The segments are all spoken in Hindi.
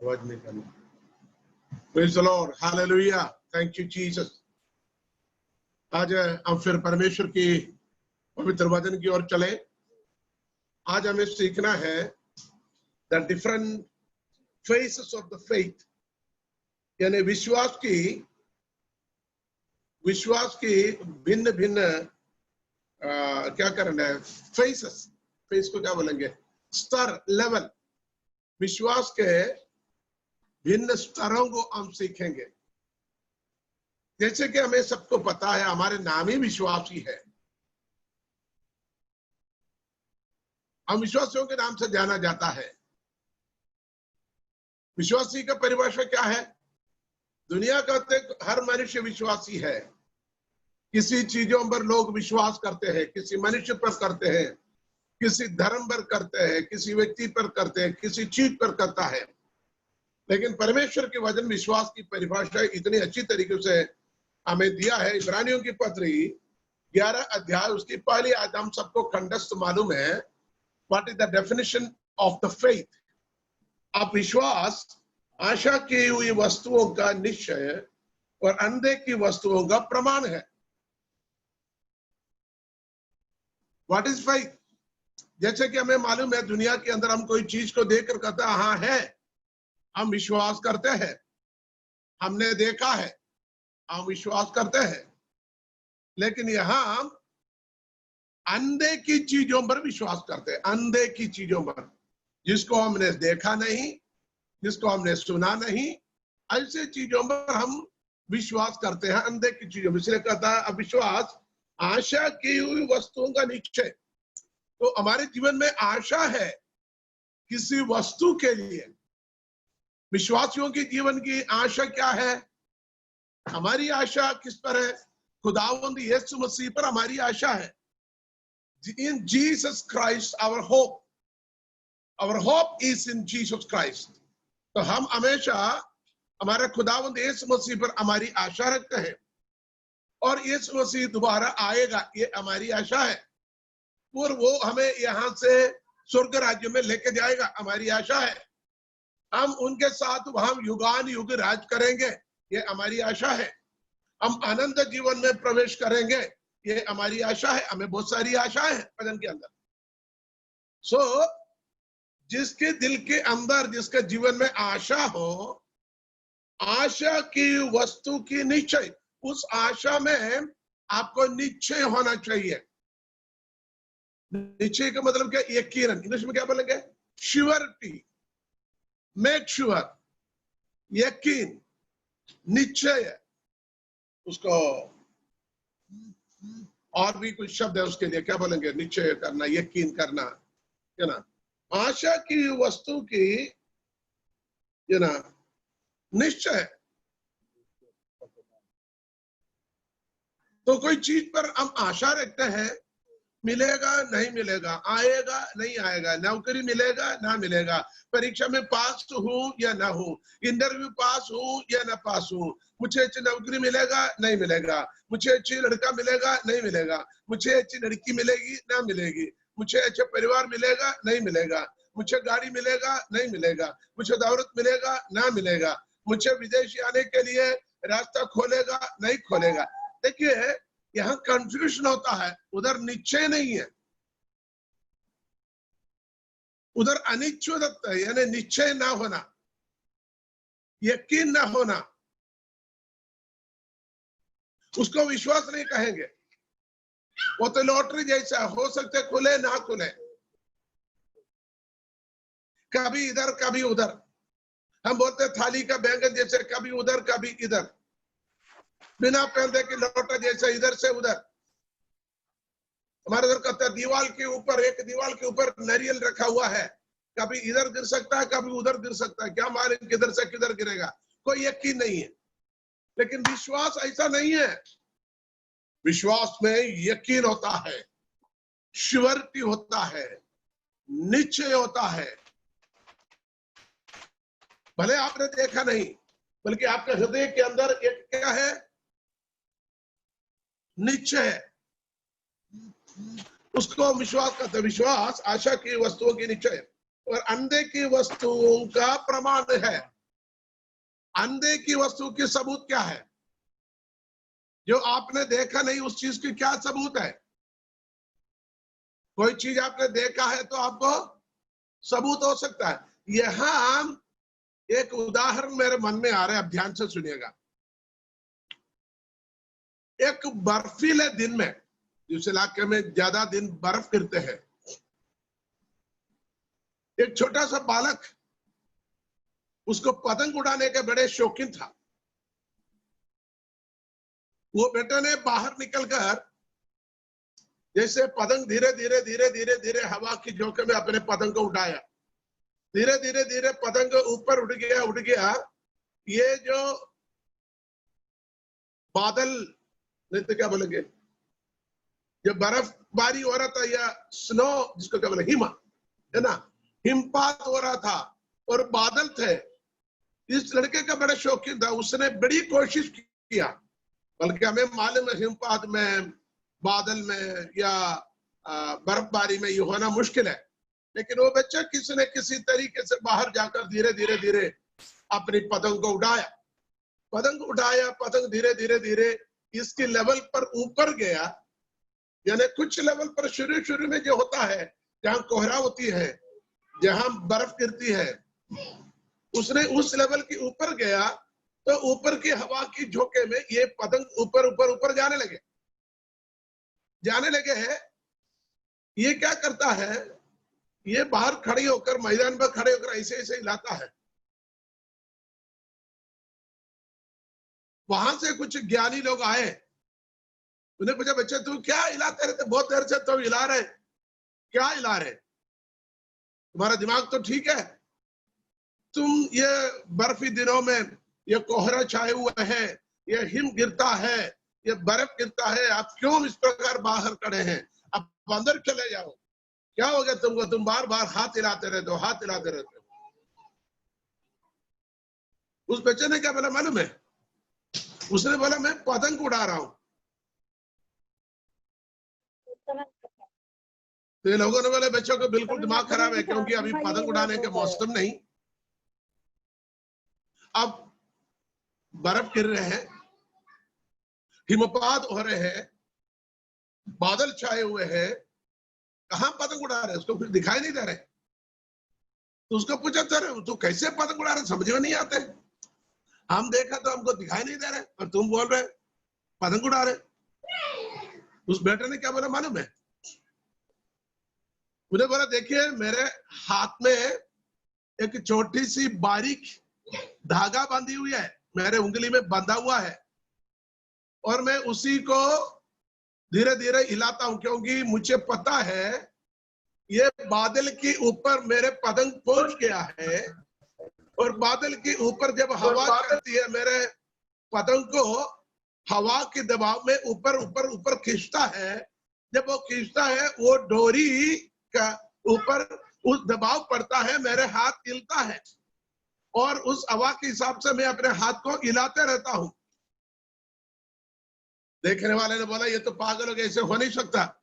आवाज नहीं करना। Praise the Lord, Hallelujah, thank you Jesus। आज हम फिर परमेश्वर की पवित्र वचन की ओर चले। आज हमें सीखना है the different phases of the faith, यानी विश्वास की भिन्न भिन्न क्या करना है, फेस को क्या बोलेंगे, स्तर, लेवल, विश्वास के भिन्न स्तरों को हम सीखेंगे। जैसे कि हमें सबको पता है, हमारे नाम ही विश्वासी है। हम विश्वासियों के नाम से जाना जाता है। विश्वासी का परिभाषा क्या है? दुनिया का हर मनुष्य विश्वासी है। किसी चीजों पर लोग विश्वास करते हैं, किसी मनुष्य पर करते हैं, किसी धर्म पर करते हैं, किसी व्यक्ति पर करते हैं, किसी चीज पर करता है। लेकिन परमेश्वर के वचन विश्वास की परिभाषा इतनी अच्छी तरीके से हमें दिया है। इब्रानियों की पत्री 11 अध्याय उसकी पहली आयत हम सबको खंडस्थ मालूम है। What is the definition of the faith? अब विश्वास आशा की हुई वस्तुओं का निश्चय और अनदेखी वस्तुओं का प्रमाण है। What is faith? जैसे कि हमें मालूम है, दुनिया के अंदर हम कोई चीज को देखकर कहते हैं हाँ है, हम विश्वास करते हैं। हमने देखा है, हम विश्वास करते हैं। लेकिन यहां हम अनदेखी चीजों पर विश्वास करते हैं। अनदेखी चीजों पर, जिसको हमने देखा नहीं, जिसको हमने सुना नहीं, ऐसे चीजों पर हम विश्वास करते हैं, अनदेखी चीजों में। इसलिए कहता है अविश्वास आशा की हुई वस्तुओं का निश्चय। तो हमारे जीवन में आशा है किसी वस्तु के लिए। विश्वासियों के जीवन की आशा क्या है? हमारी आशा किस पर है? खुदावंद यीशु मसीह पर हमारी आशा है। In Jesus Christ our hope, our hope is in Jesus Christ। तो हम हमेशा हमारे खुदावंद यीशु मसीह पर हमारी आशा रखते हैं और यीशु मसीह दोबारा आएगा, ये हमारी आशा है। और वो हमें यहाँ से स्वर्ग राज्य में लेके जाएगा, हमारी आशा है। हम उनके साथ हम युगान युग राज करेंगे, ये हमारी आशा है। हम आनंद जीवन में प्रवेश करेंगे, ये हमारी आशा है। हमें बहुत सारी आशाएं हैं वचन के अंदर। जिसके दिल के अंदर, जिसके जीवन में आशा हो, आशा की वस्तु की निश्चय, उस आशा में आपको निश्चय होना चाहिए। निश्चय का मतलब क्या? यकीन। इंग्लिश में क्या बोलेंगे? श्योरिटी, मेक श्योर, यकीन, निश्चय। उसको और भी कुछ शब्द है उसके लिए, क्या बोलेंगे? निश्चय करना, यकीन करना, है ना। आशा की वस्तु की, है ना, निश्चय। तो कोई चीज पर हम आशा रखते हैं, मिलेगा नहीं मिलेगा, आएगा नहीं आएगा, नौकरी मिलेगा ना मिलेगा, परीक्षा में पास हूं या ना हूं, इंटरव्यू पास हूं या ना पास हूं, मुझे अच्छी नौकरी मिलेगा नहीं मिलेगा, मुझे अच्छी लड़का मिलेगा नहीं मिलेगा, मुझे अच्छी लड़की मिलेगी ना मिलेगी, मुझे अच्छा परिवार मिलेगा नहीं मिलेगा, मुझे गाड़ी मिलेगा नहीं मिलेगा, मुझे दौलत मिलेगा ना मिलेगा, मुझे विदेश आने के लिए रास्ता खोलेगा नहीं खोलेगा। देखिए, यहाँ कंफ्यूजन होता है, उधर निश्चय नहीं है, उधर अनिश्चित है, यानी निश्चय ना होना, यकीन ना होना। उसको विश्वास नहीं कहेंगे। वो तो लॉटरी जैसा, हो सकते खुले ना खुले, कभी इधर कभी उधर। हम बोलते थाली का बैंगन जैसे, कभी उधर कभी इधर, बिना पर्दे की लौटा जैसे, इधर से उधर। हमारे इधर कहता है दीवार के ऊपर, एक दीवार के ऊपर नारियल रखा हुआ है, कभी इधर गिर सकता है कभी उधर गिर सकता है, क्या मालूम किधर से किधर गिरेगा, कोई यकीन नहीं है। लेकिन विश्वास ऐसा नहीं है। विश्वास में यकीन होता है, श्योरिटी होता है, निश्चय होता है। भले आपने देखा नहीं, बल्कि आपके हृदय के अंदर एक क्या है? निश्चय है। उसको विश्वास कहते हैं। विश्वास आशा की वस्तुओं की निश्चय। और अंधे की वस्तुओं का प्रमाण है। अंधे की वस्तु की सबूत क्या है? जो आपने देखा नहीं उस चीज की क्या सबूत है? कोई चीज आपने देखा है तो आपको सबूत हो सकता है। यहां एक उदाहरण मेरे मन में आ रहा है, अब ध्यान से सुनिएगा। एक बर्फीले दिन में, जिस इलाके में ज्यादा दिन बर्फ गिरते हैं, एक छोटा सा बालक, उसको पतंग उड़ाने के बड़े शौकीन था। वो बेटे ने बाहर निकलकर जैसे पतंग धीरे धीरे धीरे धीरे धीरे हवा की झोंके में अपने पतंग को उड़ाया। धीरे धीरे धीरे पतंग ऊपर उड़ गया। ये जो बादल, नहीं तो क्या बोलेंगे, जो बर्फबारी हो रहा था या स्नो जिसको क्या बोले, हिमा, है ना, हिमपात हो रहा था और बादल थे। इस लड़के का बड़ा शौकीन था, उसने बड़ी कोशिश किया। बल्कि हमें मालूम है हिमपात में, बादल में या बर्फबारी में ये होना मुश्किल है, लेकिन वो बच्चा किसी न किसी तरीके से बाहर जाकर धीरे धीरे धीरे अपनी पतंग को उड़ाया। पतंग धीरे धीरे धीरे इसके लेवल पर ऊपर गया। यानी कुछ लेवल पर शुरू में जो होता है, जहां कोहरा होती है, जहां बर्फ गिरती है, उसने उस लेवल के ऊपर गया तो ऊपर की हवा की झोंके में ये पतंग ऊपर ऊपर ऊपर जाने लगे हैं। ये क्या करता है, ये बाहर खड़ी होकर, मैदान पर खड़े होकर ऐसे ऐसे हिलाता है। वहां से कुछ ज्ञानी लोग आए, उन्हें पूछा, बच्चे तू क्या हिलाते रहते, बहुत देर से तुम हिला रहे, क्या हिला रहे, तुम्हारा दिमाग तो ठीक है? तुम ये बर्फी दिनों में ये कोहरा छाए हुआ है, ये हिम गिरता है, ये बर्फ गिरता है, आप क्यों इस प्रकार बाहर खड़े हैं? अब अंदर चले जाओ। क्या हो गया तुमको? तुम बार बार हाथ हिलाते रहते हो, हाथ हिलाते रहते हो। उस बच्चे ने क्या बोला मालूम है? उसने बोला मैं पतंग उड़ा रहा हूं। तो ये लोगों ने बोले बच्चों को बिल्कुल दिमाग खराब है, क्योंकि अभी पतंग उड़ाने के मौसम नहीं। अब बर्फ गिर रहे हैं, हिमपात हो रहे हैं, बादल छाए हुए हैं, कहां पतंग उड़ा रहे? उसको कुछ दिखाई नहीं दे रहे। तो उसको पूछा, सर तू कैसे पतंग उड़ा रहे, समझ में नहीं आते, हम देखा तो हमको दिखाई नहीं दे रहे और तुम बोल रहे पतंग उड़ा रहे। उस बेटे ने क्या बोला मालूम है? उन्हें बोला, देखिए मेरे हाथ में एक छोटी सी बारीक धागा बांधी हुई है, मेरे उंगली में बंधा हुआ है, और मैं उसी को धीरे धीरे हिलाता हूं, क्योंकि मुझे पता है ये बादल के ऊपर मेरे पतंग पहुंच गया है, और बादल के ऊपर जब हवा चलती है मेरे पतंग को हवा के दबाव में ऊपर ऊपर ऊपर खींचता है। जब वो खींचता है, वो डोरी का ऊपर उस दबाव पड़ता है, मेरे हाथ हिलता है, और उस हवा के हिसाब से मैं अपने हाथ को हिलाते रहता हूं। देखने वाले ने बोला, ये तो पागल हो गए, ऐसे हो नहीं सकता।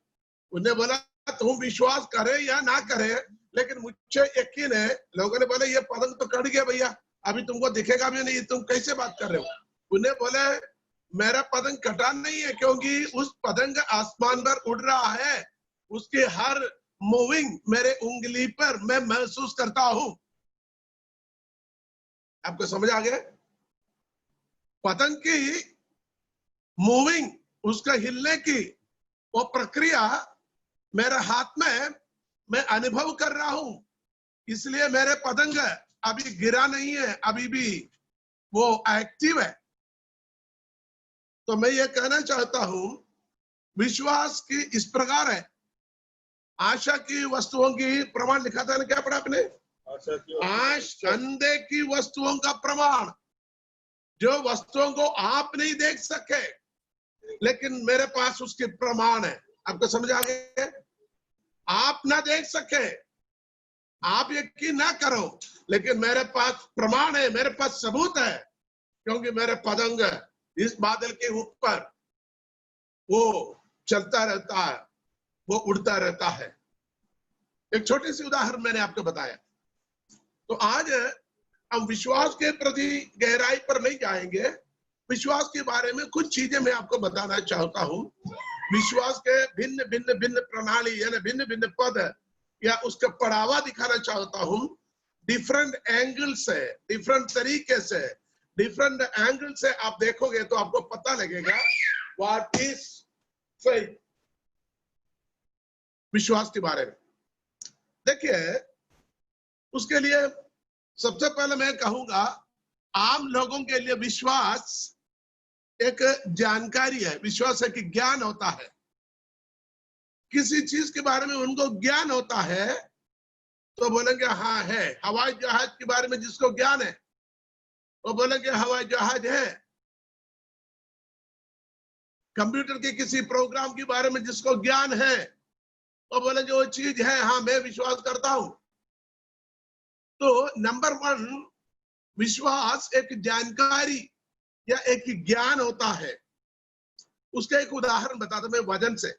उन्हें बोला, तुम विश्वास करे या ना करे, लेकिन मुझे यकीन है। लोगों ने बोला, ये पतंग तो कट गया भैया, अभी तुमको दिखेगा भी नहीं, तुम कैसे बात कर रहे हो? उन्हें बोले, मेरा पतंग कटा नहीं है, क्योंकि उस पतंग आसमान पर उड़ रहा है, उसकी हर मूविंग मेरे उंगली पर मैं महसूस करता हूं। आपको समझ आ गया? पतंग की मूविंग, उसका हिलने की वो प्रक्रिया मेरे हाथ में मैं अनुभव कर रहा हूं, इसलिए मेरे पतंग अभी गिरा नहीं है, अभी भी वो एक्टिव है। तो मैं ये कहना चाहता हूं, विश्वास की इस प्रकार है। आशा की वस्तुओं की प्रमाण लिखा था ना, क्या पढ़ा आपने? अंधे की वस्तुओं का प्रमाण, जो वस्तुओं को आप नहीं देख सके लेकिन मेरे पास उसके प्रमाण है। आपको समझ आ गया? आप ना देख सके, आप यकीन ना करो, लेकिन मेरे पास प्रमाण है, मेरे पास सबूत है, क्योंकि मेरे पतंग इस बादल के ऊपर वो चलता रहता है, वो उड़ता रहता है। एक छोटी सी उदाहरण मैंने आपको बताया। तो आज हम विश्वास के प्रति गहराई पर नहीं जाएंगे। विश्वास के बारे में कुछ चीजें मैं आपको बताना चाहता हूं। विश्वास के भिन्न भिन्न भिन्न प्रणाली यानी भिन्न भिन्न पद या उसका पढ़ावा दिखाना चाहता हूं। डिफरेंट एंगल से, डिफरेंट तरीके से, डिफरेंट एंगल से आप देखोगे तो आपको पता लगेगा व्हाट इज फेथ, विश्वास के बारे में। देखिए, उसके लिए सबसे पहले मैं कहूंगा, आम लोगों के लिए विश्वास एक जानकारी है, विश्वास है कि ज्ञान होता है। किसी चीज के बारे में उनको ज्ञान होता है तो बोलेंगे हाँ है। हवाई जहाज के बारे में जिसको ज्ञान है वो बोलेंगे हवाई जहाज है। कंप्यूटर के किसी प्रोग्राम के बारे में जिसको ज्ञान है वो बोलेंगे वो चीज है, हाँ मैं विश्वास करता हूं। तो नंबर 1, विश्वास एक जानकारी या एक ज्ञान होता है। उसका एक उदाहरण बताता मैं वचन से।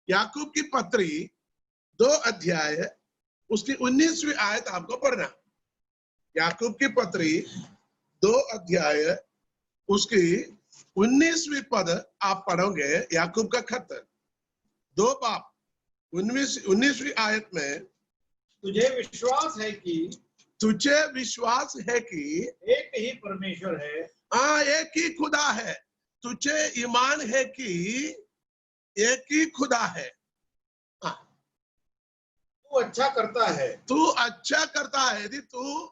याकूब की पत्री 2 अध्याय उसकी 19वीं आयत आपको पढ़ना। याकूब की पत्री 2 अध्याय उसकी 19वीं पद आप पढ़ोगे। याकूब का खत 2 बाब 19वीं आयत में, तुझे विश्वास है कि एक ही परमेश्वर है। हाँ, एक ही खुदा है। तुझे ईमान है कि एक ही खुदा है। तू अच्छा करता है। तू अच्छा करता है। यदि तू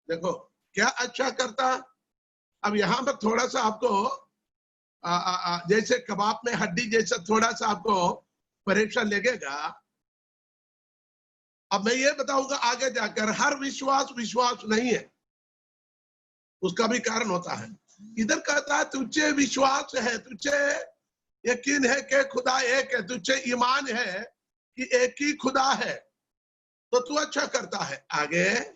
देखो क्या अच्छा करता। अब यहाँ पर थोड़ा सा आपको जैसे कबाब में हड्डी जैसा थोड़ा सा आपको परीक्षा लगेगा। अब मैं ये बताऊंगा आगे जाकर, हर विश्वास नहीं है, उसका भी कारण होता है। इधर कहता है तुझे विश्वास है, तुझे यकीन है कि खुदा एक है, तुझे ईमान है कि एक ही खुदा है, तो तू अच्छा करता है। आगे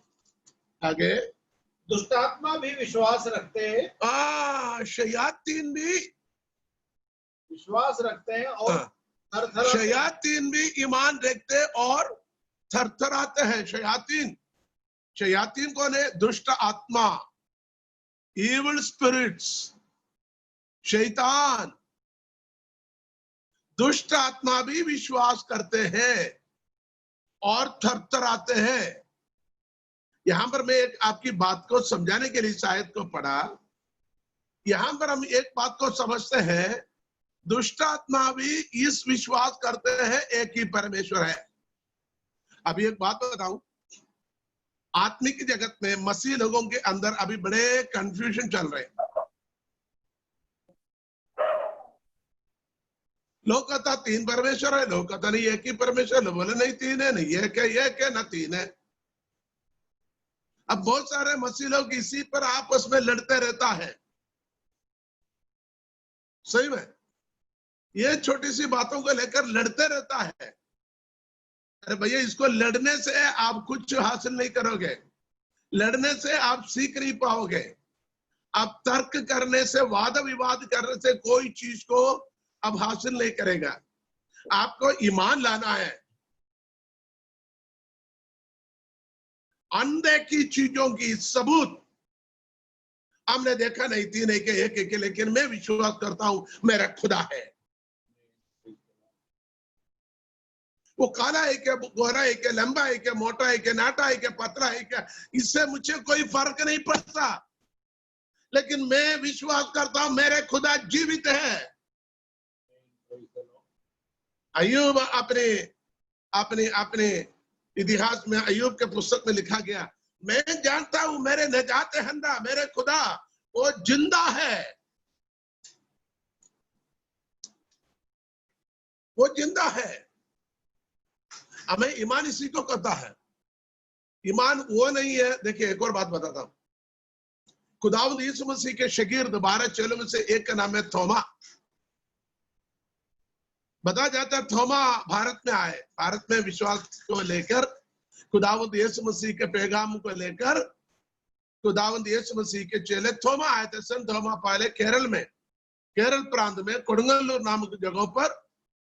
दुष्ट आत्मा भी विश्वास रखते हैं। शयातीन भी विश्वास रखते हैं और थरथराते हैं। शयातीन भी ईमान रखते और थरथराते हैं। शयातीन कौन है? दुष्ट आत्मा, इविल स्पिरिट्स, शैतान। दुष्ट आत्मा भी विश्वास करते हैं और थरथराते हैं। यहां पर मैं एक आपकी बात को समझाने के लिए शायद को पढ़ा। यहां पर हम एक बात को समझते हैं, दुष्ट आत्मा भी इस विश्वास करते हैं एक ही परमेश्वर है। अभी एक बात बताऊं, आत्मिक जगत में मसीह लोगों के अंदर अभी बड़े कंफ्यूजन चल रहे हैं। लोग कहता 3 परमेश्वर है, लोग कहता नहीं एक ही परमेश्वर, लोग बोले नहीं 3 है, नहीं एक है ना 3 है। अब बहुत सारे मसीह लोग इसी पर आपस में लड़ते रहता है। सही में ये छोटी सी बातों को लेकर लड़ते रहता है। अरे भैया, इसको लड़ने से आप कुछ हासिल नहीं करोगे, लड़ने से आप सीख नहीं पाओगे। आप तर्क करने से, वाद विवाद करने से कोई चीज को अब हासिल नहीं करेगा। आपको ईमान लाना है। अनदेखी चीजों की सबूत हमने देखा नहीं, 3 एक, लेकिन मैं विश्वास करता हूं मेरा खुदा है। वो काला है क्या, गोरा है क्या, लंबा है क्या, मोटा है क्या, नाटा है क्या, पतला है क्या, इससे मुझे कोई फर्क नहीं पड़ता। लेकिन मैं विश्वास करता हूं मेरे खुदा जीवित है। अय्यूब अपने इतिहास में, अय्यूब के पुस्तक में लिखा गया, मैं जानता हूं मेरे नजात दहिंदा मेरे खुदा वो जिंदा है, वो जिंदा है। हमें ईमान इसी को कहता है। ईमान वो नहीं है। देखिए एक और बात बताता हूं, खुदावंद यीशु मसीह के शागिर्द 12 चेलों में से एक का नाम है थोमा। बताया जाता है थोमा भारत में आए, भारत में विश्वास को लेकर, खुदावंद यीशु मसीह के पैगाम को लेकर खुदावंद यीशु मसीह के चेले थोमा आए थे। संत थोमा पहले केरल प्रांत में कोडंगल्लूर नामक जगहों पर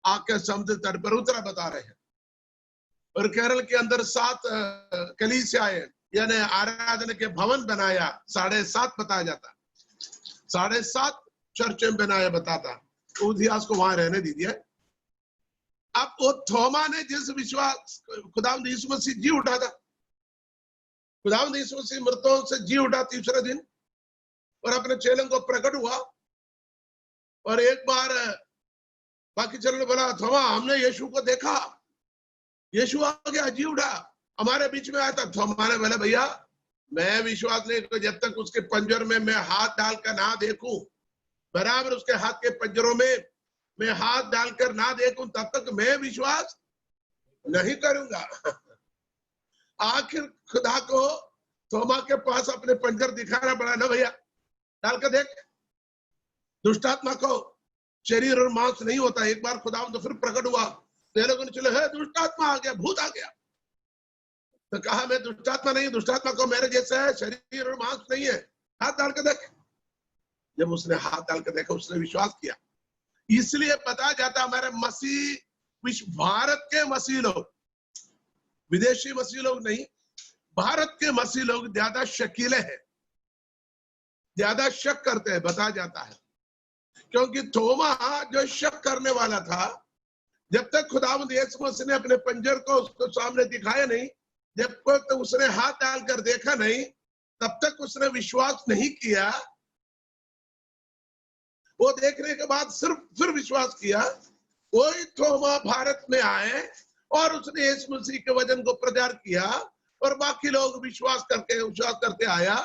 आके समुद्र तट पर उतरा बता रहे हैं। और केरल के अंदर 7 कलीसियाएं यानी आराधना के भवन बनाया, 7.5 बताया जाता, 7.5 चर्च में बनाया बताता, उधियास को वहां रहने दीजिए। अब वो थोमा ने जिस विश्वास, खुदावंद यीशु मसीह जी उठा था, खुदावंद यीशु मसीह मृतों से जी उठा तीसरे दिन और अपने चेलों को प्रकट हुआ, और एक बार बाकी चेलों ने बोला थोमा हमने यीशु को देखा, यीशु आ गया, जी उठा, हमारे बीच में आया था। थोमा ने बोला भैया मैं विश्वास नहीं करूं जब तक उसके पंजर में मैं हाथ डालकर ना देखूं, बराबर उसके हाथ के पंजरों में मैं हाथ डालकर ना देखूं तब तक मैं विश्वास नहीं करूंगा। आखिर खुदा को थोमा के पास अपने पंजर दिखाना पड़ा, ना भैया डाल कर देख। दुष्टात्मा को शरीर और मांस नहीं होता, एक बार खुदा तो फिर प्रकट हुआ तो ये लोगों ने चले है दुष्टात्मा आ गया, भूत आ गया। तो कहा मैं दुष्टात्मा नहीं, दुष्टात्मा को मेरे जैसा है, शरीर और मांस नहीं है, हाथ डाल के देख। जब उसने हाथ डाल के देखा उसने विश्वास किया। इसलिए बताया जाता हमारे मसीह, भारत के मसीह लोग, विदेशी मसीह लोग नहीं, भारत के मसीह लोग ज्यादा शकीले हैं, ज्यादा शक करते हैं, बताया जाता है। क्योंकि थोमा जो शक करने वाला था, जब तक खुदावंद यीशु मसीह ने अपने पंजर को उसको सामने दिखाया नहीं, जब तक तो उसने हाथ डालकर देखा नहीं, तब तक उसने विश्वास नहीं किया। वो देखने के बाद सिर्फ फिर विश्वास किया। वही थोमा भारत में आए और उसने यीशु मसीह के वचन को प्रचार किया और बाकी लोग विश्वास करते आया।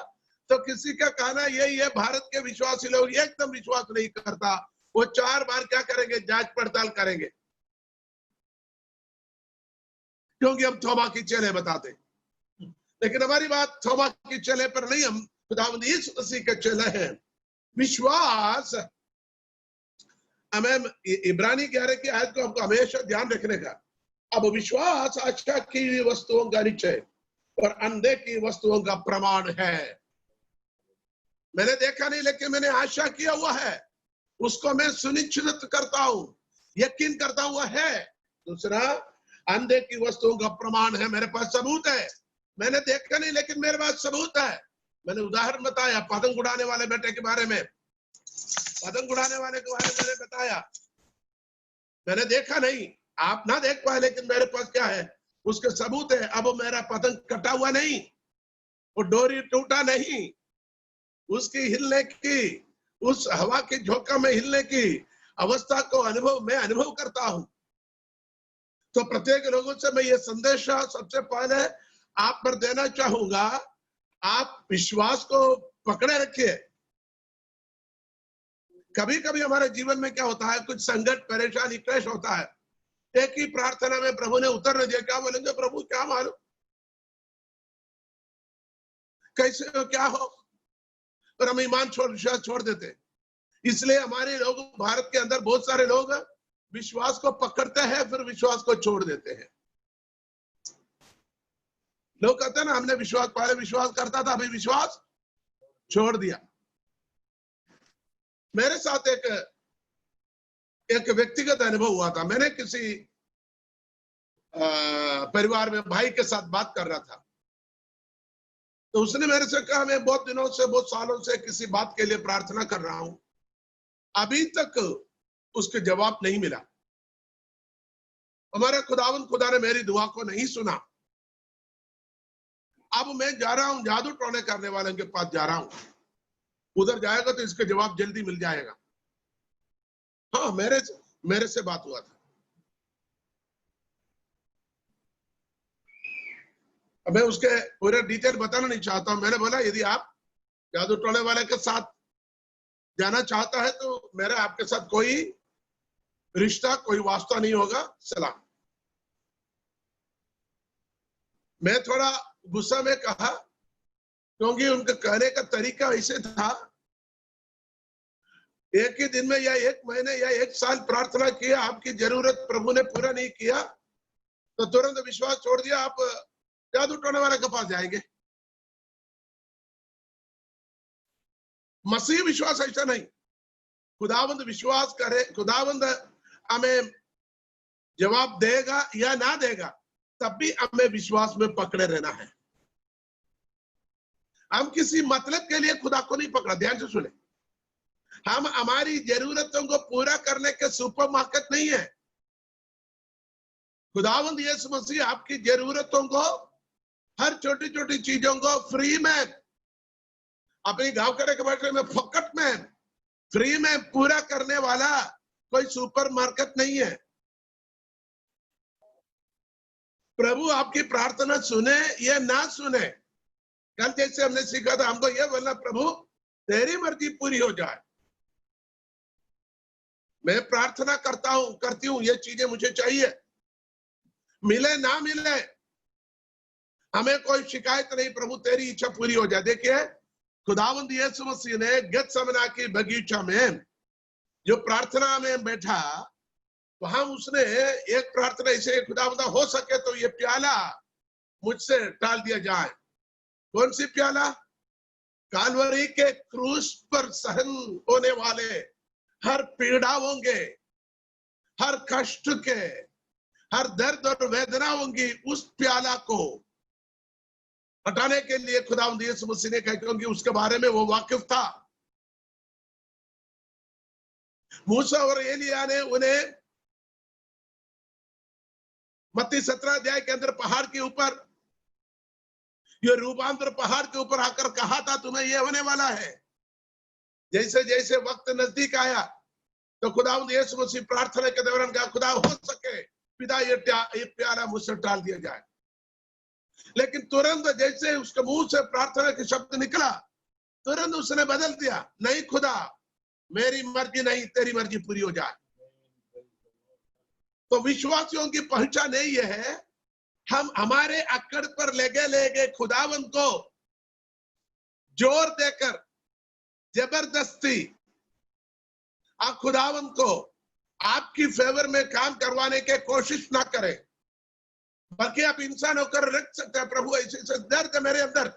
तो किसी का कहना यही है भारत के विश्वासी लोग एकदम विश्वास नहीं करता, वो 4 बार क्या करेंगे, जांच पड़ताल करेंगे, क्योंकि हम थोमा की चेले बताते। लेकिन हमारी बात थोमा की चेले पर नहीं, हम खुदावंद यीशु मसीह के चेले हैं। विश्वास, हमें इब्रानी 11 की आयत को हमको हमेशा ध्यान रखने का। अब विश्वास आशा की वस्तुओं का निश्चय और अंधे की वस्तुओं का प्रमाण है। मैंने देखा नहीं लेकिन मैंने आशा किया हुआ है, उसको मैं सुनिश्चित करता हूं, यकीन करता हुआ है। दूसरा, अंधे की वस्तुओं का प्रमाण है, मेरे पास सबूत है। मैंने देखा नहीं लेकिन मेरे पास सबूत है। मैंने उदाहरण बताया पतंग उड़ाने वाले बेटे के बारे में, पतंग उड़ाने वाले के बारे में मैंने बताया। मैंने देखा नहीं, आप ना देख पाए, लेकिन मेरे पास क्या है, उसके सबूत है। अब मेरा पतंग कटा हुआ नहीं, वो डोरी टूटा नहीं, उसकी हिलने की, उस हवा के झोंका में हिलने की अवस्था को मैं अनुभव करता हूं। तो प्रत्येक लोगों से मैं ये संदेश सबसे पहले आप पर देना चाहूंगा, आप विश्वास को पकड़े रखिए। कभी कभी हमारे जीवन में क्या होता है, कुछ संकट, परेशानी, क्लेश होता है, एक ही प्रार्थना में प्रभु ने उत्तर नहीं दिया, क्या बोलेंगे, प्रभु क्या मालूम कैसे हो, क्या हो, और हम ईमान छोड़ देते। इसलिए हमारे लोग, भारत के अंदर बहुत सारे लोग विश्वास को पकड़ते हैं फिर विश्वास को छोड़ देते हैं। लोग कहते हैं ना, हमने विश्वास, पहले विश्वास करता था, अभी विश्वास छोड़ दिया। मेरे साथ एक व्यक्तिगत अनुभव हुआ था। मैंने किसी परिवार में भाई के साथ बात कर रहा था, तो उसने मेरे से कहा, मैं बहुत दिनों से, बहुत सालों से किसी बात के लिए प्रार्थना कर रहा हूं, अभी तक उसके जवाब नहीं मिला। हमारे खुदा ने मेरी दुआ को नहीं सुना। अब मैं जा रहा हूं, जादू टोने करने वाले के पास जा रहा हूं, उधर जाएगा तो इसके जवाब जल्दी मिल जाएगा। हाँ, मेरे से बात हुआ था। अब मैं उसके पूरे डिटेल बताना नहीं चाहता हूं। मैंने बोला यदि आप जादू टोने वाले के साथ जाना चाहता है तो मेरा आपके साथ कोई रिश्ता, कोई वास्ता नहीं होगा, सलाम। मैं थोड़ा गुस्सा में कहा, क्योंकि उनके कहने का तरीका ऐसे था, एक ही दिन में या 1 महीने या 1 साल प्रार्थना किया, आपकी जरूरत प्रभु ने पूरा नहीं किया तो तुरंत विश्वास छोड़ दिया, आप जादू टोने वाले के पास जाएंगे। मसीह विश्वास ऐसा नहीं। खुदावंद विश्वास करे, खुदावंद हमें जवाब देगा या ना देगा, तब भी हमें विश्वास में पकड़े रहना है। हम किसी मतलब के लिए खुदा को नहीं पकड़ा। ध्यान से सुने, हम हमारी जरूरतों को पूरा करने के सुपरमार्केट नहीं है। खुदावंद यीशु मसीह आपकी जरूरतों को, हर छोटी छोटी चीजों को फ्री में, अपनी गांव करे के भाषा में फोकट में, फ्री में पूरा करने वाला कोई सुपरमार्केट नहीं है। प्रभु आपकी प्रार्थना सुने या ना सुने, कल जैसे हमने सीखा था, हमको यह बोलना, प्रभु तेरी मर्जी पूरी हो जाए। मैं प्रार्थना करती हूँ, ये चीजें मुझे चाहिए, मिले ना मिले हमें कोई शिकायत नहीं, प्रभु तेरी इच्छा पूरी हो जाए। देखिए, खुदावंद यीशु मसीह ने गेत्सेमनी की बगीचा में जो प्रार्थना में बैठा, वहां उसने एक प्रार्थना ऐसे, खुदावंदा हो सके तो ये प्याला मुझसे टाल दिया जाए। कौन सी प्याला? कालवरी के क्रूस पर सहन होने वाले हर पीड़ाओं के, हर कष्ट के, हर दर्द और वेदनाओं की उस प्याला को हटाने के लिए खुदावंद यीशु मसीह ने कहा, क्योंकि उसके बारे में वो वाकिफ था। मूसा और एलिया ने उन्हें मत्ती 17 अध्याय के अंदर पहाड़ के ऊपर, ये रूपांतर पहाड़ के ऊपर आकर कहा था, तुम्हें ये होने वाला है। जैसे जैसे वक्त नजदीक आया तो खुदावंद यीशु मसीह प्रार्थना के दौरान कहा, खुदा हो सके पिता ये प्याला मुझसे टाल दिया जाए। लेकिन तुरंत जैसे उसके मुंह से प्रार्थना के शब्द निकला, तुरंत उसने बदल दिया, नहीं खुदा मेरी मर्जी नहीं, तेरी मर्जी पूरी हो जाए। तो विश्वासियों की पहचान ये है, हम हमारे अकड़ पर लेगे खुदावंद को जोर देकर जबरदस्ती आप खुदावंद को आपकी फेवर में काम करवाने के कोशिश ना करें, बल्कि आप इंसान होकर रख सकते हैं, प्रभु ऐसे ऐसे दर्द है मेरे अंदर,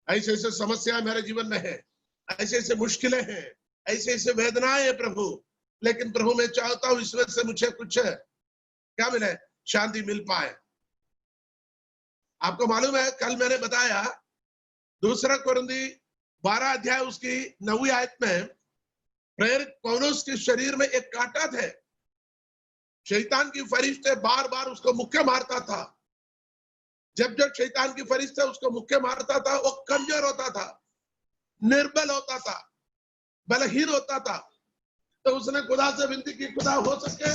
ऐसे ऐसे समस्या मेरे जीवन में है, ऐसे ऐसे मुश्किलें हैं, ऐसे ऐसे वेदनाएं हैं प्रभु, लेकिन प्रभु मैं चाहता हूं इसमें से मुझे कुछ क्या मिले, शांति मिल पाए। आपको मालूम है, कल मैंने बताया 2 कोरिन्थी 12 अध्याय उसकी 9वीं आयत में प्रेरित पौलुस के शरीर में एक कांटा थे। शैतान की फरिश्ते बार बार उसको मुक्के मारता था। जब जब शैतान की फरिश्ते उसको मुक्के मारता था, वो कमजोर होता था, निर्बल होता था, बलहीन होता था। तो उसने खुदा से विनती की, खुदा हो सके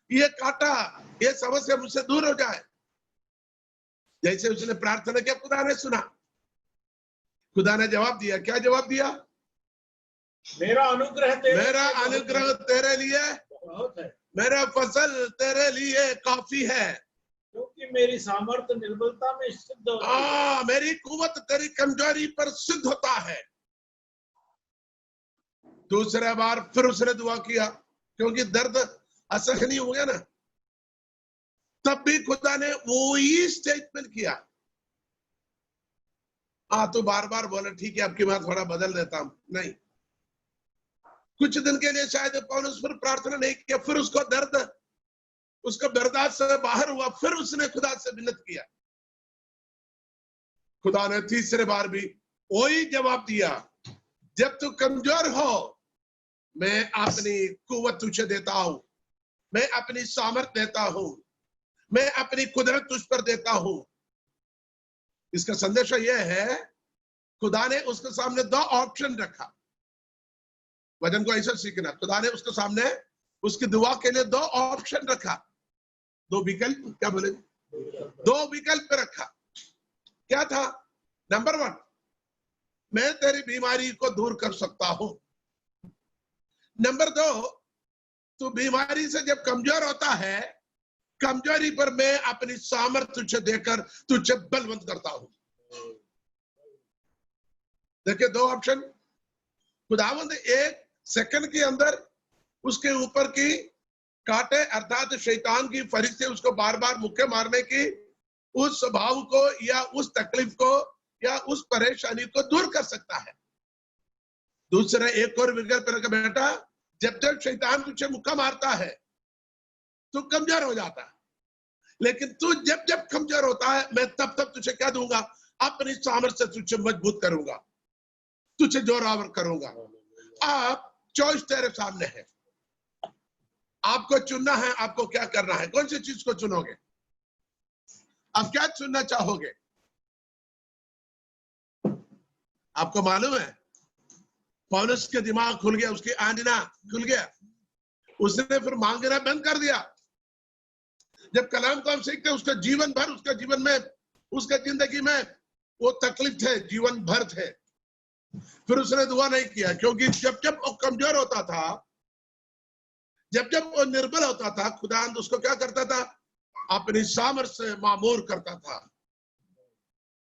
ये कांटा, ये समस्या मुझसे दूर हो जाए। जैसे उसने प्रार्थना किया, खुदा ने सुना, खुदा ने जवाब दिया। क्या जवाब दिया? मेरा अनुग्रह तेरे लिए बहुत है, मेरा फसल तेरे लिए काफी है, क्योंकि मेरी सामर्थ्य निर्बलता में सिद्ध होती है। मेरी कुवत तेरी कमजोरी पर सिद्ध होता है। दूसरा बार फिर उसने दुआ किया, क्योंकि दर्द असहनीय हो गया ना। तब भी खुदा ने वही स्टेटमेंट किया। तो बार बार बोला, ठीक है आपकी बात थोड़ा बदल देता हूं। नहीं, कुछ दिन के लिए शायद पौलुस फिर प्रार्थना नहीं किया, फिर उसको दर्द, उसको बर्दाश्त से बाहर हुआ, फिर उसने खुदा से विनती किया। खुदा ने तीसरे बार भी वही जवाब दिया, जब तू कमजोर हो मैं अपनी कुव्वत तुझे देता हूं, मैं अपनी सामर्थ देता हूं, मैं अपनी कुदरत तुझ पर देता हूं। इसका संदेश यह है, खुदा ने उसके सामने 2 ऑप्शन रखा। वचन को ऐसा सीखना, खुदा ने उसके सामने उसकी दुआ के लिए 2 ऑप्शन रखा, 2 विकल्प, क्या बोले, 2 विकल्प रखा। क्या था? नंबर 1, मैं तेरी बीमारी को दूर कर सकता हूं। नंबर 2, तू बीमारी से जब कमजोर होता है, कमजोरी पर मैं अपनी सामर्थ्य तुझे देकर तुझे बलवंत करता हूं। देखिए 2 ऑप्शन। खुदावंद 1 सेकंड के अंदर उसके ऊपर की कांटे अर्थात शैतान की फरिश्ते उसको बार बार मुक्के मारने की उस स्वभाव को या उस तकलीफ को या उस परेशानी को दूर कर सकता है। दूसरा एक और विकल्प रखा, बेटा जब जब शैतान तुझे मुक्का मारता है तो कमजोर हो जाता है, लेकिन तू जब जब कमजोर होता है, मैं तब तब तुझे क्या दूंगा, अपनी सामर्थ्य से तुझे मजबूत करूंगा, तुझे जोरावर करूंगा। आप चॉइस तेरे सामने है, आपको चुनना है, आपको क्या करना है, कौन सी चीज को चुनोगे, आप क्या चुनना चाहोगे। आपको मालूम है पौलुस के दिमाग खुल गया, उसकी आंजना खुल गया, उसने फिर मांगना बंद कर दिया। जब कलाम को हम सीखते, उसका जीवन भर, उसका जीवन में, उसका जिंदगी में वो तकलीफ थे, जीवन भर थे। फिर उसने दुआ नहीं किया, क्योंकि जब जब वो कमजोर होता था, जब जब वो निर्बल होता था, खुदा उसको क्या करता था, अपनी सामर्थ्य से मामूर करता था।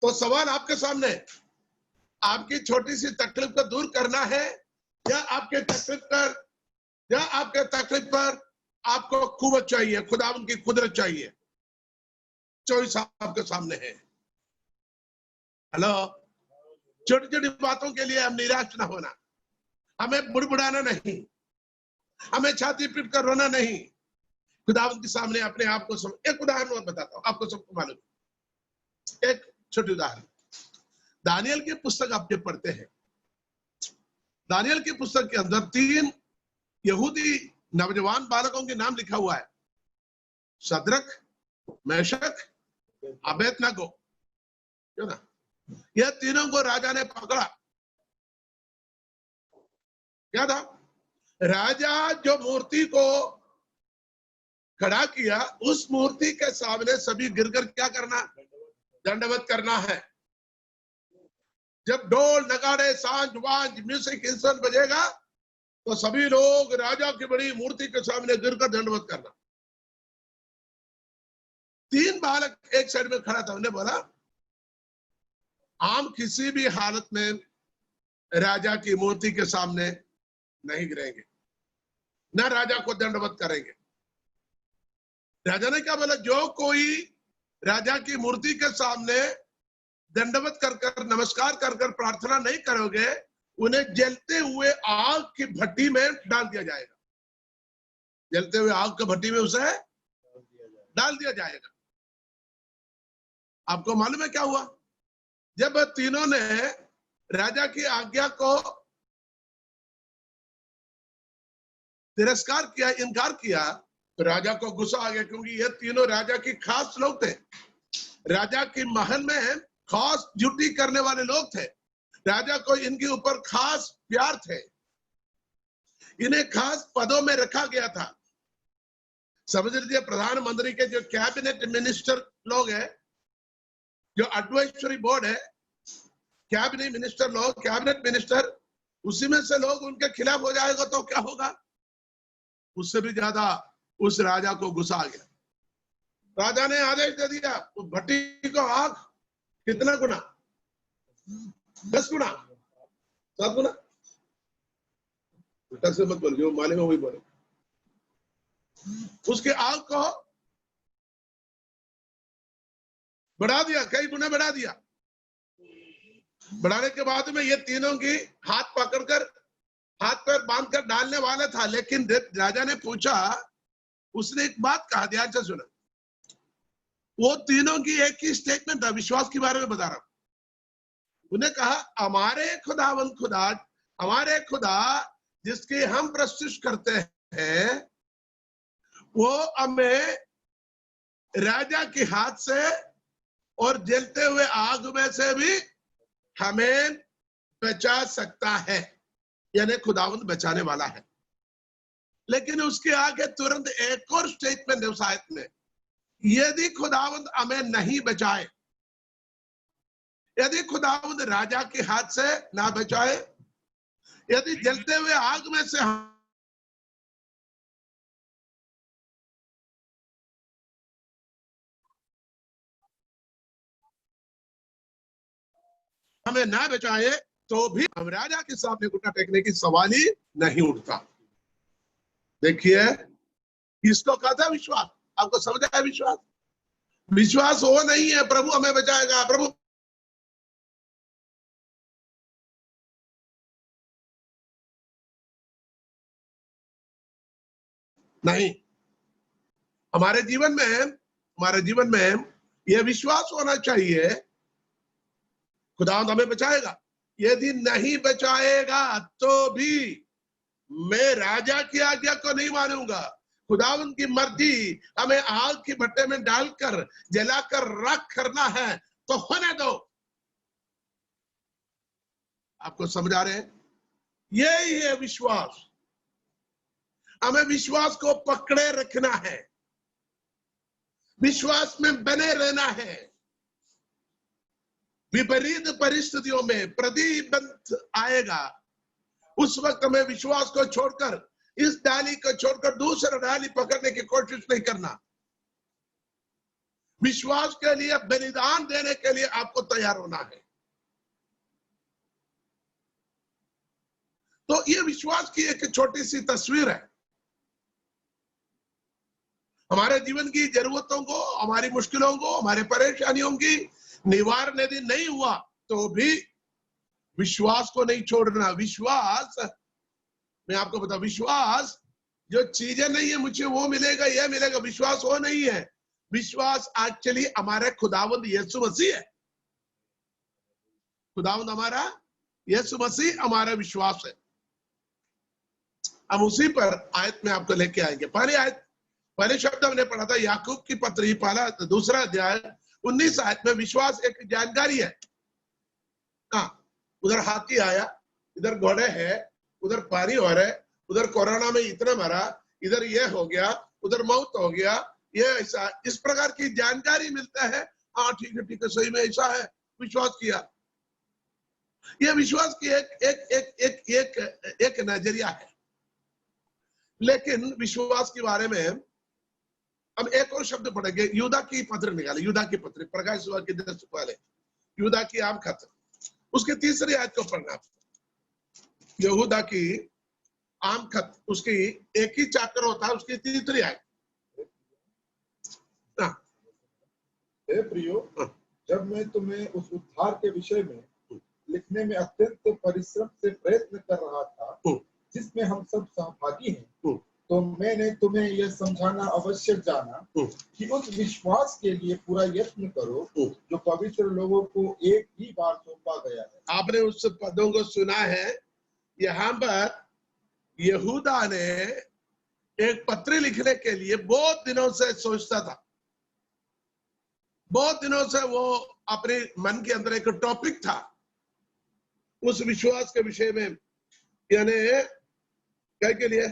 तो सवाल आपके सामने, आपकी छोटी सी तकलीफ को दूर करना है, या आपके तकलीफ पर आपको कुव्वत चाहिए, खुदा उनकी कुदरत चाहिए। चॉइस आपके सामने है। हेलो, छोटी छोटी बातों के लिए हम निराश ना होना, हमें बुड़बुड़ाना नहीं, हमें छाती पीट कर रोना नहीं। खुदा उनके सामने अपने आप को एक उदाहरण बताता हूँ, आपको सबको मालूम, एक छोटी उदाहरण। दानियल की पुस्तक आप जब पढ़ते हैं, दानियल की पुस्तक के अंदर 3 यहूदी नौजवान बालकों के नाम लिखा हुआ है, शद्रक, मेशक, अबेदनगो, क्यों ना। यह तीनों को राजा ने पकड़ा। क्या था, राजा जो मूर्ति को खड़ा किया, उस मूर्ति के सामने सभी गिरकर क्या करना, दंडवत करना है। जब ढोल नगाड़े सांझ वांझ म्यूजिक इंस्ट्रूमेंट बजेगा, तो सभी लोग राजा की बड़ी मूर्ति के सामने गिरकर दंडवत करना। 3 बालक एक साइड में खड़ा था, उन्हें बोला, हम किसी भी हालत में राजा की मूर्ति के सामने नहीं गिरेंगे, न राजा को दंडवत करेंगे। राजा ने क्या बोला, जो कोई राजा की मूर्ति के सामने दंडवत कर कर, नमस्कार कर कर प्रार्थना नहीं करोगे, उन्हें जलते हुए आग की भट्टी में डाल दिया जाएगा। जलते हुए आग की भट्टी में उसे डाल दिया जाएगा। आपको मालूम है क्या हुआ, जब तीनों ने राजा की आज्ञा को तिरस्कार किया, इनकार किया, तो राजा को गुस्सा आ गया, क्योंकि ये तीनों राजा की खास लोग थे, राजा के महल में खास ड्यूटी करने वाले लोग थे, राजा को इनके ऊपर खास प्यार थे, इन्हें खास पदों में रखा गया था। समझ लीजिए, प्रधानमंत्री के जो कैबिनेट मिनिस्टर लोग हैं, जो एडवाइजरी बोर्ड है, कैबिनेट मिनिस्टर लोग, कैबिनेट मिनिस्टर, उसी में से लोग उनके खिलाफ हो जाएगा तो क्या होगा, उससे भी ज्यादा उस राजा को गुस्सा आ गया। राजा ने आदेश दे दिया, उस भट्टी को आग कितना गुना, 10 गुना, 7 गुना, उल्टा से मत बोलो, जो मालेगा वही बोले। उसके आग को बढ़ा दिया, कई गुना बढ़ा दिया। बढ़ाने के बाद में ये तीनों की हाथ पकड़कर, हाथ पर बांधकर डालने वाला था, लेकिन राजा ने पूछा, उसने एक बात कहा, ध्यान से सुना। वो तीनों की एक ही स्टेटमेंट था, विश्वास के बारे में बता रहा हूं। उन्हें कहा, हमारे खुदावंद खुदा, हमारे खुदा जिसकी हम प्रस्तुत करते हैं, वो हमें राजा के हाथ से और जलते हुए आग में से भी हमें बचा सकता है, यानी खुदावंद बचाने वाला है। लेकिन उसके आगे तुरंत एक और स्टेटमेंट है उस आयत में, यदि खुदावंद हमें नहीं बचाए, यदि खुदावंद राजा के हाथ से ना बचाए, यदि जलते हुए आग में से हमें ना बचाए, तो भी हम राजा के सामने घुटना टेकने की सवाल ही नहीं उठता। देखिए, इसको कहा था विश्वास। आपको समझ आया विश्वास? विश्वास वो नहीं है प्रभु हमें बचाएगा, प्रभु नहीं। हमारे जीवन में हमारे जीवन में यह विश्वास होना चाहिए, खुदावंद हमें बचाएगा। यदि नहीं बचाएगा तो भी मैं राजा की आज्ञा को नहीं मानूंगा। खुदावंद की मर्जी हमें आग के भट्टे में डालकर जलाकर राख करना है तो होने दो। आपको समझ आ रहे हैं? यही है विश्वास। हमें विश्वास को पकड़े रखना है, विश्वास में बने रहना है। विपरीत परिस्थितियों में प्रतिबंध आएगा, उस वक्त हमें विश्वास को छोड़कर, इस डाली को छोड़कर दूसरा डाली पकड़ने की कोशिश नहीं करना। विश्वास के लिए बलिदान देने के लिए आपको तैयार होना है। तो ये विश्वास की एक छोटी सी तस्वीर है। हमारे जीवन की जरूरतों को, हमारी मुश्किलों को, हमारे परेशानियों की निवारण यदि नहीं हुआ तो भी विश्वास को नहीं छोड़ना। विश्वास, मैं आपको बता, विश्वास जो चीजें नहीं है मुझे वो मिलेगा यह मिलेगा, विश्वास वो नहीं है। विश्वास एक्चुअली हमारे खुदावंद यीशु मसीह है। खुदावंद हमारा यीशु मसीह हमारा विश्वास है। हम उसी पर आयत में आपको लेके आएंगे। पहली आयत, पहले शब्द हमने पढ़ा था याकूब की पत्री पहला दूसरा अध्याय 19 आयत में विश्वास एक जानकारी है। हाँ, उधर हाथी आया, इधर घोड़े है, उधर पानी हो रहा है, उधर कोरोना में इतना मरा, इधर ये हो गया, उधर मौत हो गया, ये ऐसा, इस प्रकार की जानकारी मिलता है। हाँ ठीक है, सही में ऐसा है, विश्वास किया। यह विश्वास की एक एक एक एक एक एक नजरिया है। लेकिन विश्वास के बारे में हम एक और शब्द पढ़ेंगे। यूदा की पत्र निकाले, यूदा की पत्र, प्रकाश के 10 पहले यूदा की आम खत, उसके तीसरी आयत को पढ़ना। यहूदा की आम खत, उसकी एक ही चैप्टर होता है, उसकी तीसरी आयत। हे प्रियो, जब मैं तुम्हें उस उद्धार के विषय में लिखने में अत्यंत परिश्रम से प्रयत्न कर रहा था जिसमें हम सब सहभागी हैं, तो मैंने तुम्हें यह समझाना आवश्यक जाना कि उस विश्वास के लिए पूरा यत्न करो जो पवित्र लोगों को एक ही बार सौंपा गया है। आपने उस पदों को सुना है। यहाँ पर यहूदा ने एक पत्र लिखने के लिए बहुत दिनों से सोचता था। बहुत दिनों से वो अपने मन के अंदर एक टॉपिक था उस विश्वास के विषय में, यानी क्या के लिए,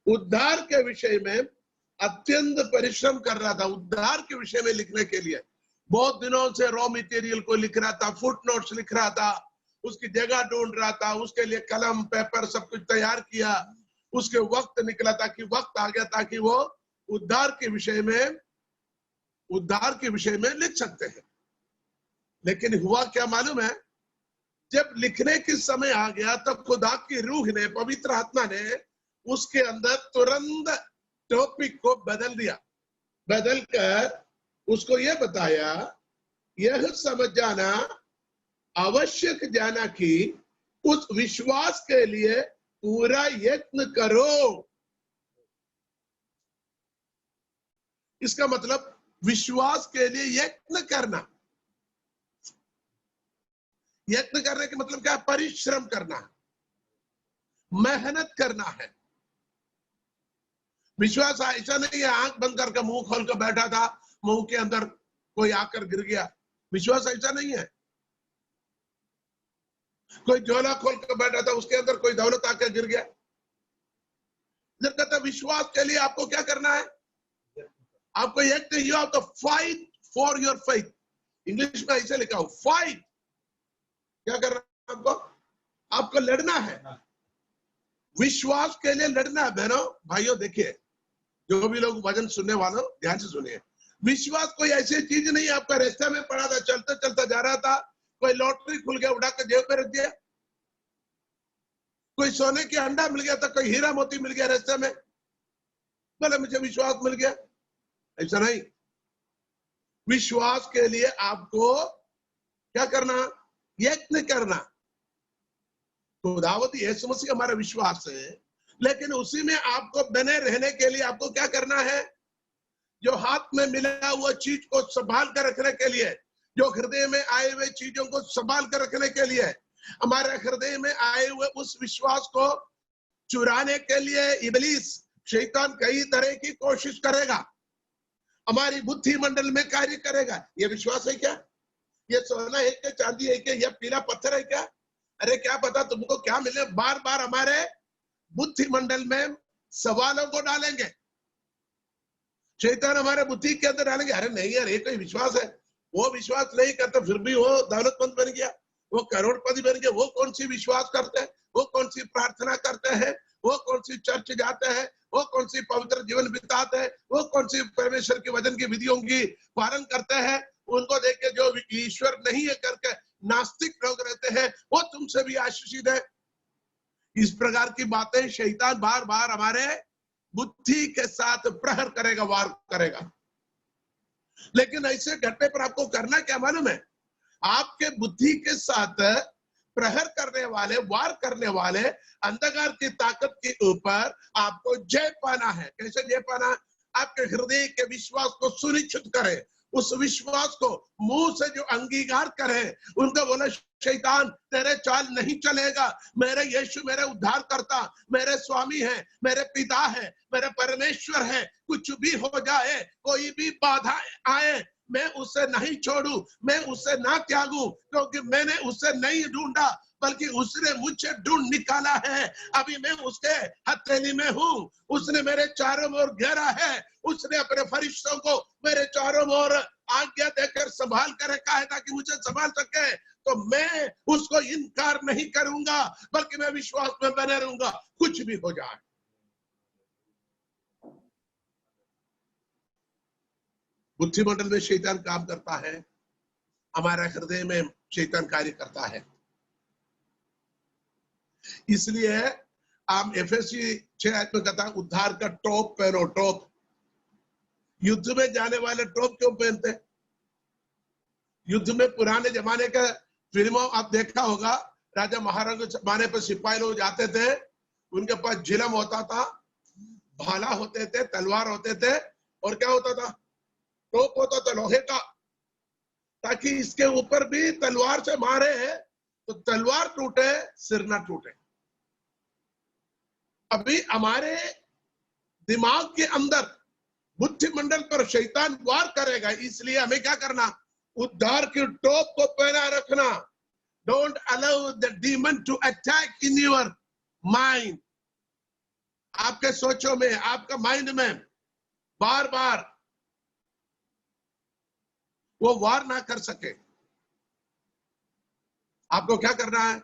उद्धार के विषय में अत्यंत परिश्रम कर रहा था। उद्धार के विषय में लिखने के लिए बहुत दिनों से रॉ मटेरियल को लिख रहा था, फुट नोट्स लिख रहा था, उसकी जगह ढूंढ रहा था, उसके लिए कलम पेपर सब कुछ तैयार किया। उसके वक्त निकला था कि वक्त आ गया था कि वो उद्धार के विषय में लिख सकते हैं। लेकिन हुआ क्या मालूम है, जब लिखने के समय आ गया तब खुदा की रूह ने, पवित्र आत्मा ने उसके अंदर तुरंत टॉपिक को बदल दिया। बदल कर उसको यह बताया, यह समझ जाना आवश्यक जाना कि उस विश्वास के लिए पूरा यत्न करो। इसका मतलब विश्वास के लिए यत्न करना। यत्न करने के मतलब क्या है? परिश्रम करना, मेहनत करना है। विश्वास ऐसा नहीं है आंख बंद करके मुंह खोल कर बैठा था, मुंह के अंदर कोई आकर गिर गया। विश्वास ऐसा नहीं है। कोई झोला खोल कर बैठा था, उसके अंदर कोई दौलत आकर गिर गया। इधर कहता विश्वास के लिए आपको क्या करना है? आपको you have to fight for your faith. English में ऐसे लिखा हो, फाइट। क्या करना है आपको? आपको लड़ना है, विश्वास के लिए लड़ना है। बहनों भाइयों, देखिए जो भी लोग वचन सुनने वालों ध्यान से सुनिए। विश्वास कोई ऐसी चीज नहीं है आपका रास्ते में पड़ा था, चलता चलता जा रहा था, कोई लॉटरी खुल गया उठा कर जेब में रख दिया, कोई सोने की अंडा मिल गया था, कोई हीरा मोती मिल गया रास्ते में, बोले मुझे विश्वास मिल गया। ऐसा नहीं। विश्वास के लिए आपको क्या करना? यत्न करना। खुदावंद यीशु मसीह हमारा विश्वास है, लेकिन उसी में आपको बने रहने के लिए आपको क्या करना है? जो हाथ में मिला हुआ चीज को संभाल कर रखने के लिए, जो हृदय में आए हुए चीजों को संभाल कर रखने के लिए, हमारे हृदय में आए हुए उस विश्वास को चुराने के लिए इब्लीस शैतान कई तरह की कोशिश करेगा, हमारी बुद्धि मंडल में कार्य करेगा। ये विश्वास है क्या? ये सोना है क्या? चांदी है क्या? ये पीला पत्थर है क्या? अरे क्या पता तुमको क्या मिले। बार बार हमारे बुद्धि मंडल में सवालों को डालेंगे, शैतान हमारे बुद्धि के अंदर डालेंगे। अरे नहीं यार, ये कोई विश्वास है? वो विश्वास नहीं करता, फिर भी वो दौलतमंद बन गया, वो करोड़पति बन गया। वो कौन सी विश्वास करते हैं? वो कौन सी प्रार्थना करते हैं? वो कौन सी चर्च जाते हैं? वो कौन सी पवित्र जीवन बिताते हैं? वो कौन सी परमेश्वर के वचन की विधियों की पालन करते हैं? उनको देख के जो ईश्वर नहीं है करके नास्तिक लोग रहते हैं, वो तुमसे भी आशीषित है। इस प्रकार की बातें शैतान बार बार हमारे बुद्धि के साथ प्रहर करेगा, वार करेगा। लेकिन ऐसे घटने पर आपको करना क्या मालूम है? आपके बुद्धि के साथ प्रहर करने वाले, वार करने वाले अंधकार की ताकत के ऊपर आपको जय पाना है। कैसे जय पाना? आपके हृदय के विश्वास को सुनिश्चित करें, उस विश्वास को मुंह से जो अंगीकार करे, उनको बोले शैतान तेरे चाल नहीं चलेगा, मेरे यीशु मेरे उद्धार करता, मेरे स्वामी है, मेरे पिता है, मेरे परमेश्वर है। कुछ भी हो जाए, कोई भी बाधा आए, मैं उसे नहीं छोड़ू, मैं उसे ना त्यागू, क्योंकि मैंने उसे नहीं ढूंढा बल्कि उसने मुझे ढूंढ निकाला है। अभी मैं उसके हथेली में हूँ, उसने मेरे चारों ओर घेरा है, उसने अपने फरिश्तों को मेरे चारों ओर आज्ञा देकर संभाल कर रखा है ताकि मुझे संभाल सके। तो मैं उसको इनकार नहीं करूंगा, बल्कि मैं विश्वास में बने रहूंगा, कुछ भी हो जाए। बुद्धिमंडल में शैतान काम करता है, हमारे हृदय में शैतान कार्य करता है। इसलिए आप एफएससी 6 में कहता है उद्धार का टॉप पहनो। टॉप, युद्ध में जाने वाले टॉप क्यों पहनते? युद्ध में पुराने जमाने का फिल्मों आप देखा होगा, राजा महाराजा के जमाने पर सिपाही लोग जाते थे, उनके पास जिलम होता था, भाला होते थे, तलवार होते थे, और क्या होता था? टोप होता था लोहे का, ताकि इसके ऊपर भी तलवार से मारे तो तलवार टूटे, सिर ना टूटे। अभी हमारे दिमाग के अंदर बुद्धिमंडल पर शैतान वार करेगा, इसलिए हमें क्या करना? उद्धार की टोप को पहना रखना। Don't allow the demon to attack in your mind. आपके सोचों में, आपका माइंड में बार बार वो वार ना कर सके। आपको क्या करना है?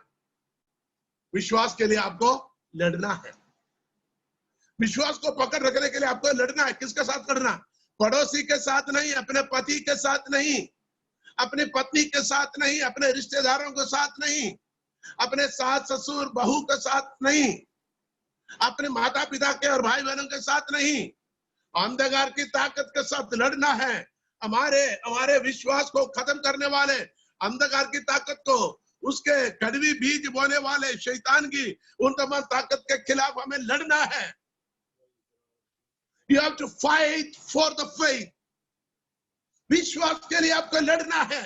विश्वास के लिए आपको लड़ना है। विश्वास को पकड़ रखने के लिए आपको लड़ना है। किसके साथ लड़ना? पड़ोसी के साथ नहीं, अपने पति के साथ नहीं, अपनी पत्नी के साथ नहीं, अपने रिश्तेदारों के साथ नहीं, अपने सास ससुर बहू के साथ नहीं, अपने माता पिता के और भाई बहनों के साथ नहीं, अंधकार की ताकत के साथ लड़ना है। हमारे विश्वास को खत्म करने वाले अंधकार की ताकत को, उसके कड़वी बीज बोने वाले शैतान की उन तमाम ताकत के खिलाफ हमें लड़ना है। You have to fight for the faith. विश्वास के लिए आपको लड़ना है।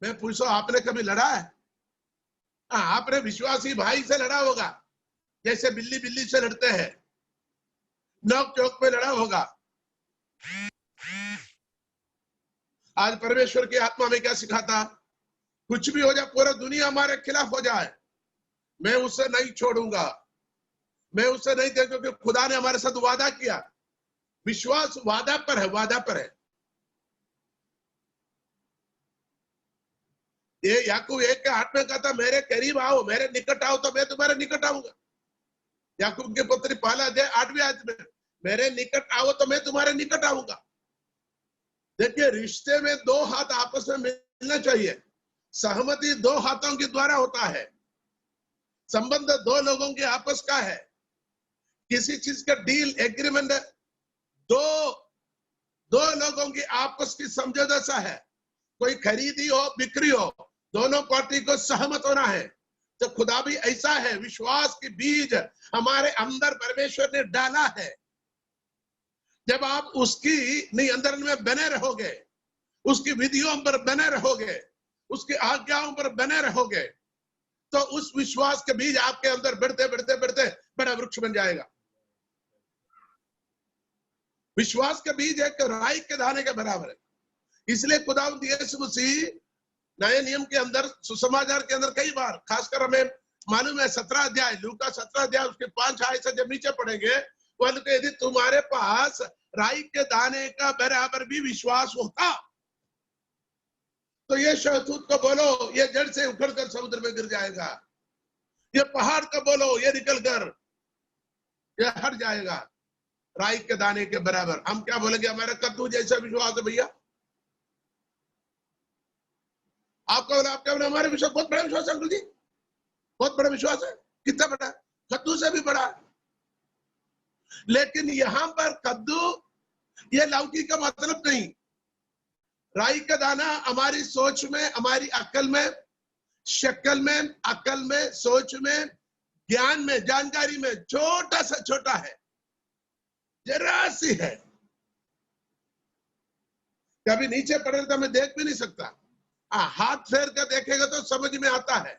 मैं पूछता हूं, आपने कभी लड़ा है? आपने विश्वासी भाई से लड़ा होगा, जैसे बिल्ली बिल्ली से लड़ते हैं, नोक चौक पे लड़ा होगा। आज परमेश्वर की आत्मा में क्या सिखाता? कुछ भी हो जाए, पूरा दुनिया हमारे खिलाफ हो जाए, मैं उसे नहीं छोड़ूंगा, मैं उसे नहीं देखूंगा, क्योंकि खुदा ने हमारे साथ वादा किया। विश्वास वादा पर है, वादा पर है। ये याकूब 1 के 8 में कहता, मेरे करीब आओ, मेरे निकट आओ तो मैं तुम्हारे निकट आऊंगा। याकूब के पुत्र पहला अध्याय 8वीं आयत में, मेरे निकट आओ तो मैं तुम्हारे निकट आऊंगा। देखिए, रिश्ते में दो हाथ आपस में मिलना चाहिए। सहमति 2 हाथों के द्वारा होता है। संबंध 2 लोगों के आपस का है। किसी चीज का डील, एग्रीमेंट दो लोगों की आपस की समझौता सा है। कोई खरीदी हो, बिक्री हो, दोनों पार्टी को सहमत होना है। तो खुदा भी ऐसा है, विश्वास की बीज हमारे अंदर परमेश्वर ने डाला है। जब आप उसकी नियंत्रण में बने रहोगे, उसकी विधियों पर बने रहोगे, उसकी आज्ञाओं पर बने रहोगे, तो उस विश्वास के बीज आपके अंदर बढ़ते बढ़ते बढ़ते बड़ा वृक्ष बन जाएगा। विश्वास के बीज एक राई के दाने के बराबर है। इसलिए खुदावंद यीशु मसीह नए नियम के अंदर, सुसमाचार के अंदर कई बार, खासकर हमें मालूम है 17 अध्याय, लूका 17 अध्याय उसके 5 आयत से जब नीचे पढ़ेंगे, वो यदि तुम्हारे पास राई के दाने का बराबर भी विश्वास होता तो ये शहतूत को बोलो ये जड़ से उखड़कर समुद्र में गिर जाएगा, ये पहाड़ को बोलो ये निकलकर ये हट जाएगा, राई के दाने के बराबर। हम क्या बोलेंगे? हमारा कद्दू जैसा विश्वास है भैया। आपका हमारे विश्वास बहुत बड़ा विश्वास है अंकुल जी, बहुत बड़ा विश्वास है। कितना बड़ा? कद्दू से भी बड़ा। लेकिन यहां पर कद्दू ये लौकी का मतलब नहीं। राई का दाना हमारी सोच में, हमारी अकल में, शक्ल में, अकल में, सोच में, ज्ञान में, जानकारी में छोटा सा छोटा है, जरा सी है। कभी नीचे पड़े तो मैं देख भी नहीं सकता, हाथ फेर कर देखेगा तो समझ में आता है।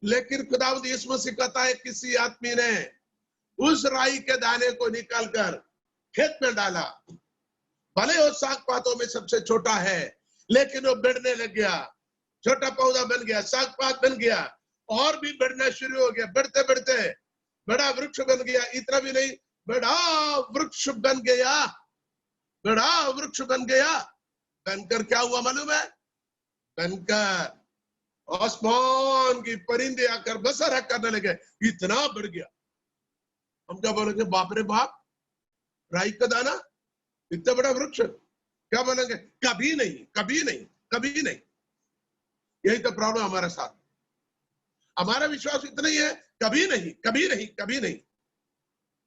लेकिन खुदावंद यीशु मसीह कहता है किसी आदमी ने उस राई के दाने को निकालकर खेत में डाला, भले वो साग पातों में सबसे छोटा है, लेकिन वो बढ़ने लग गया, छोटा पौधा बन गया, साग पात बन गया, और भी बढ़ना शुरू हो गया, बढ़ते बढ़ते बड़ा वृक्ष बन गया। इतना भी नहीं, बड़ा वृक्ष बन गया, बड़ा वृक्ष बन गया। बनकर क्या हुआ मालूम है? बनकर आसमान की परिंदे आकर बसेरा करने लगे, इतना बढ़ गया। हम क्या बोलेंगे? बाप रे बाप, राई का दाना, इतना बड़ा वृक्ष। क्या बोलेंगे? कभी नहीं, कभी नहीं, कभी नहीं। यही तो प्रॉब्लम हमारे साथ। हमारा विश्वास इतना ही है, कभी नहीं, कभी नहीं, कभी नहीं।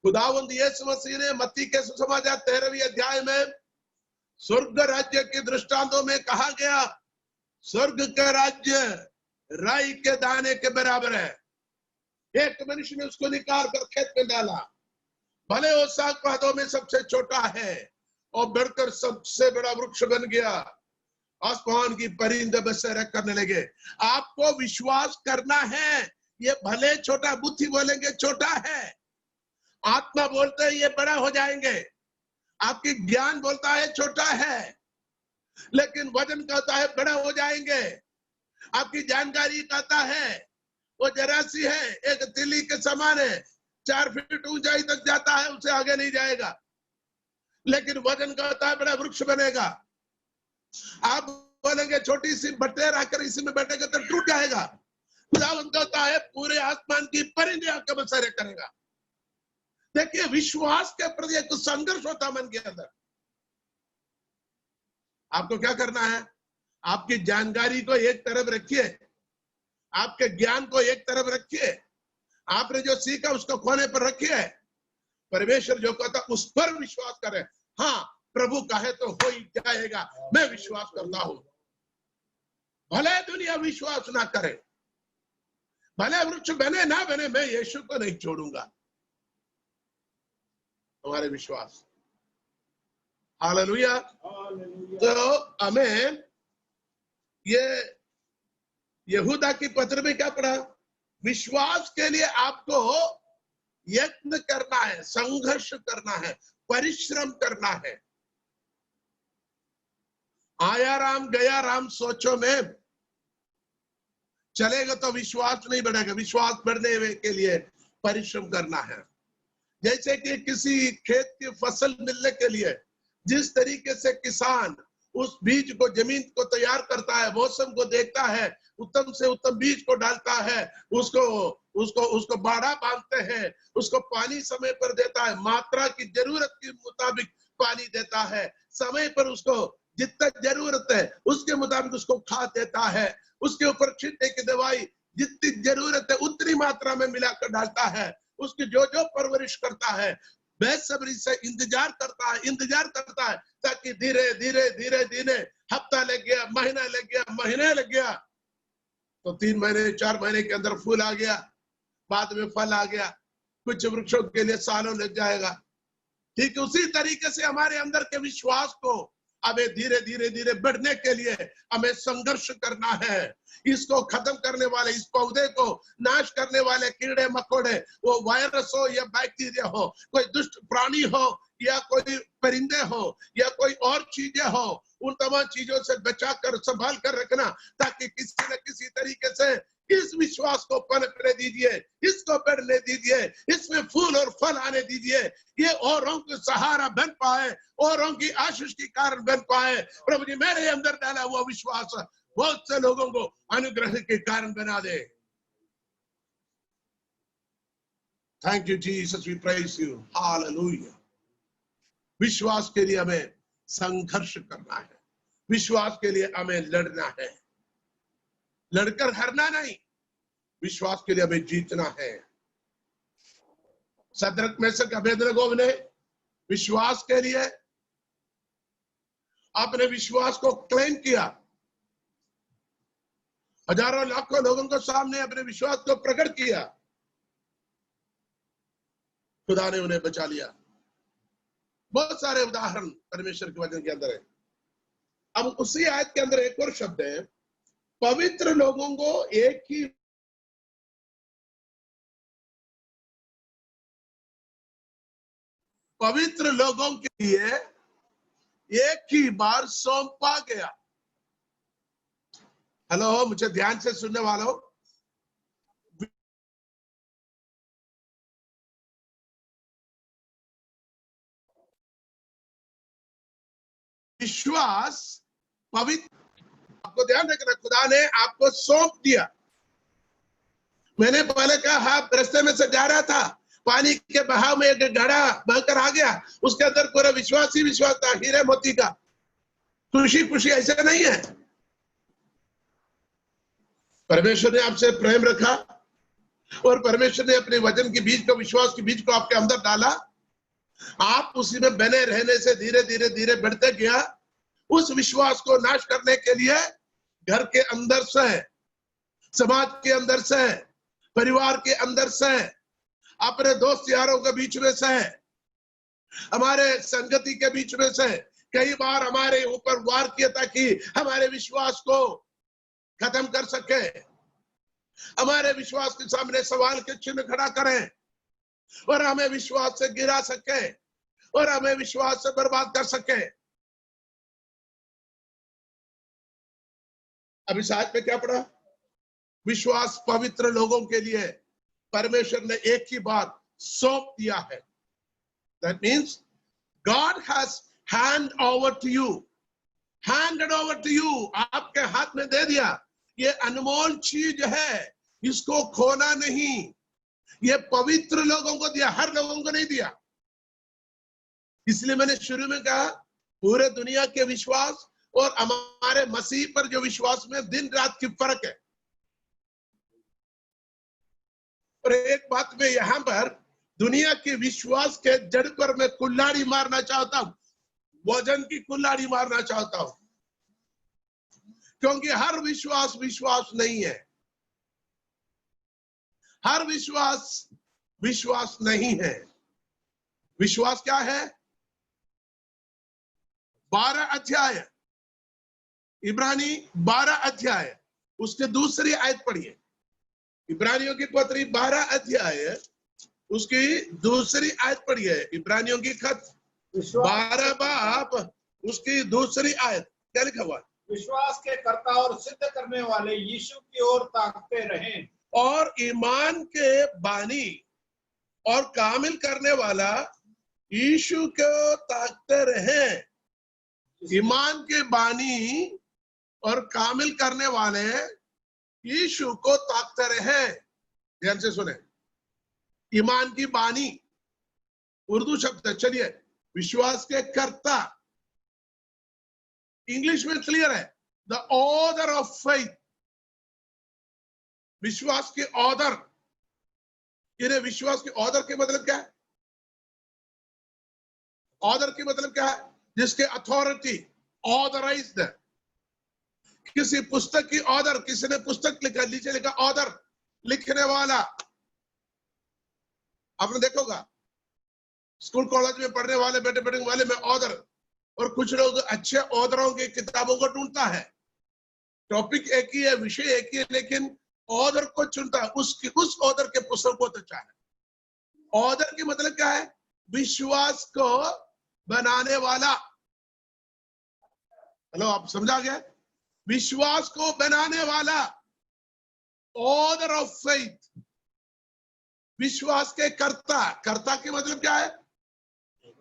खुदावंद यीशु मसीह ने मत्ती के सुसमाचार 13वें अध्याय में स्वर्ग राज्य के दृष्टांतों में कहा गया, स्वर्ग का राज्य राई के दाने के बराबर है। एक मनुष्य ने उसको निकाल कर खेत में डाला, भले वो साग पातों में सबसे छोटा है और बढ़कर सबसे बड़ा वृक्ष बन गया। आसमान की परिंदे बसेरा करने लगे। आपको विश्वास करना है, ये भले छोटा, बुद्धि बोलेंगे छोटा है, आत्मा बोलते हैं ये बड़ा हो जाएंगे, आपकी ज्ञान बोलता है छोटा है, लेकिन वजन कहता है बड़ा हो जाएंगे। आपकी जानकारी कहता है वो जरा सी है, एक तिली के समान है, 4 फीट ऊंचाई तक जाता है, उससे आगे नहीं जाएगा। लेकिन वजन कहता है बड़ा वृक्ष बनेगा। आप बोलेंगे छोटी सी बटेर आकर इसी में बैठेगा तो टूट जाएगा। खुदावंद कहता है पूरे आसमान की परिंदे आकर बसेरे करेगा। देखिए, विश्वास के प्रति एक संघर्ष होता मन के अंदर। आपको क्या करना है? आपकी जानकारी को एक तरफ रखिए, आपके ज्ञान को एक तरफ रखिए, आपने जो सीखा उसको कोने पर रखिए। परमेश्वर जो कहता उस पर विश्वास करें। हाँ, प्रभु कहे तो हो ही जाएगा, मैं विश्वास करता हूं। भले दुनिया विश्वास ना करे, भले वृक्ष बने ना बने, मैं यीशु को नहीं छोड़ूंगा। हमारे विश्वास, हालेलुया। तो हमें ये यहूदा की पत्र में क्या पढ़ा? विश्वास के लिए आपको यत्न करना है, संघर्ष करना है, परिश्रम करना है। आया राम गया राम सोचो में चलेगा तो विश्वास नहीं बढ़ेगा। विश्वास बढ़ने के लिए परिश्रम करना है। जैसे कि किसी खेत की फसल मिलने के लिए जिस तरीके से किसान उस बीज को, जमीन को तैयार करता है, मौसम को देखता है, उत्तम से उत्तम बीज को डालता है, उसको बाड़ा बांधते हैं, उसको पानी समय पर देता है, मात्रा की जरूरत के मुताबिक पानी देता है, समय पर उसको जितना जरूरत है उसके मुताबिक उसको खाद देता है, उसके ऊपर छींटने की दवाई जितनी जरूरत है उतनी मात्रा में मिलाकर डालता है, उसकी जो जो परवरिश करता है, बेसब्री से इंतजार करता है ताकि धीरे धीरे धीरे धीरे हफ्ता लग गया, महीना लग गया, महीने लग गया, तो 3 महीने 4 महीने के अंदर फूल आ गया, बाद में फल आ गया। कुछ वृक्षों के लिए सालों लग जाएगा। ठीक उसी तरीके से हमारे अंदर के विश्वास को हमें धीरे धीरे धीरे बढ़ने के लिए हमें संघर्ष करना है। इसको खत्म करने वाले, इस पौधे को नाश करने वाले कीड़े मकोड़े, वो वायरस हो या बैक्टीरिया हो, कोई दुष्ट प्राणी हो या कोई परिंदे हो या कोई और चीजें हो, उन तमाम चीजों से बचाकर संभाल कर रखना, ताकि किसी न किसी तरीके से इस विश्वास को पनपने दीजिए, इसको बढ़ने दीजिए, इसमें फूल और फल आने दीजिए, ये औरों को सहारा बन पाए, औरों की आशीष के कारण बन पाए। प्रभु जी मेरे अंदर डाला हुआ विश्वास बहुत से लोगों को अनुग्रह के कारण बना दे। Thank you Jesus, we praise you, hallelujah. विश्वास के लिए हमें संघर्ष करना है, विश्वास के लिए हमें लड़ना है, लड़कर हारना नहीं, विश्वास के लिए हमें जीतना है। सद्रक मेशक अबेदनगो ने विश्वास के लिए अपने विश्वास को क्लेम किया, हजारों लाखों लोगों के सामने अपने विश्वास को प्रकट किया, खुदा ने उन्हें बचा लिया। बहुत सारे उदाहरण परमेश्वर के वचन के अंदर है। अब उसी आयत के अंदर एक और शब्द है, पवित्र लोगों को एक ही पवित्र लोगों के लिए एक ही बार सौंपा गया। हेलो, मुझे ध्यान से सुनने वालों, विश्वास पवित्र, आपको ध्यान रखना, खुदा ने आपको सौंप दिया। मैंने पहले कहा, आप रास्ते में से जा रहा था, पानी के बहाव में एक घड़ा बहकर आ गया, उसके अंदर पूरा विश्वास ही विश्वास था, हीरे मोती का, खुशी खुशी ऐसे नहीं है। परमेश्वर ने आपसे प्रेम रखा और परमेश्वर ने अपने वचन के बीज को, विश्वास के बीज को आपके अंदर डाला। आप उसी में बने रहने से धीरे धीरे धीरे बढ़ते गया। उस विश्वास को नाश करने के लिए घर के अंदर से, समाज के अंदर से, परिवार के अंदर से, अपने दोस्त यारों के बीच में से, हमारे संगति के बीच में से कई बार हमारे ऊपर वार किया ताकि हमारे विश्वास को खत्म कर सके, हमारे विश्वास के सामने सवाल के चिन्ह खड़ा करें और हमें विश्वास से गिरा सके और हमें विश्वास से बर्बाद कर सके। अभी साथ में क्या पढ़ा? विश्वास पवित्र लोगों के लिए परमेश्वर ने एक ही बार सौंप दिया है। That means God has hand over to you, handed over to you, आपके हाथ में दे दिया। ये अनमोल चीज है, इसको खोना नहीं। ये पवित्र लोगों को दिया, हर लोगों को नहीं दिया। इसलिए मैंने शुरू में कहा, पूरे दुनिया के विश्वास और हमारे मसीह पर जो विश्वास में दिन रात की फर्क है। और एक बात मैं यहां पर दुनिया के विश्वास के जड़ पर मैं कुल्हाड़ी मारना चाहता हूं, वजन की कुल्हाड़ी मारना चाहता हूं, क्योंकि हर विश्वास विश्वास नहीं है। हर विश्वास विश्वास नहीं है। विश्वास क्या है? 12 अध्याय, इब्रानी 12 अध्याय, उसके दूसरी आयत पढ़िए। इब्रानियों की पत्री 12 अध्याय, उसकी दूसरी आयत पढ़िए। इब्रानियों की खत 12 बाब, उसकी दूसरी आयत क्या लिखा हुआ? विश्वास के कर्ता और सिद्ध करने वाले यीशु की ओर ताकते रहें, और ईमान के बानी और कामिल करने वाला यीशु को ताकते रहें। ईमान के बानी और कामिल करने वाले यीशु को ताकते रहे। ध्यान से सुने, ईमान की बानी उर्दू शब्द है। चलिए, विश्वास के कर्ता, इंग्लिश में क्लियर है, द ऑथर ऑफ फेथ, विश्वास के ऑथर। इन्हें विश्वास के ऑथर के मतलब क्या है? ऑथर के मतलब क्या है? जिसके अथॉरिटी, ऑथराइज्ड। किसी पुस्तक की ऑथर, किसी ने पुस्तक लिखा, नीचे लिखा ऑथर, लिखने वाला। आपने देखोगा स्कूल कॉलेज में पढ़ने वाले, बेटे पढ़ने वाले में ऑथर, और कुछ लोग अच्छे ऑथरों की किताबों को ढूंढता है। टॉपिक एक ही है, विषय एक ही है, लेकिन ऑथर को चुनता है, उस ऑथर के पुस्तक बहुत अच्छा है। ऑथर की मतलब क्या है? विश्वास को बनाने वाला। हेलो, आप समझा गया? विश्वास को बनाने वाला, ऑथर ऑफ फेथ, विश्वास के कर्ता। कर्ता के मतलब क्या है?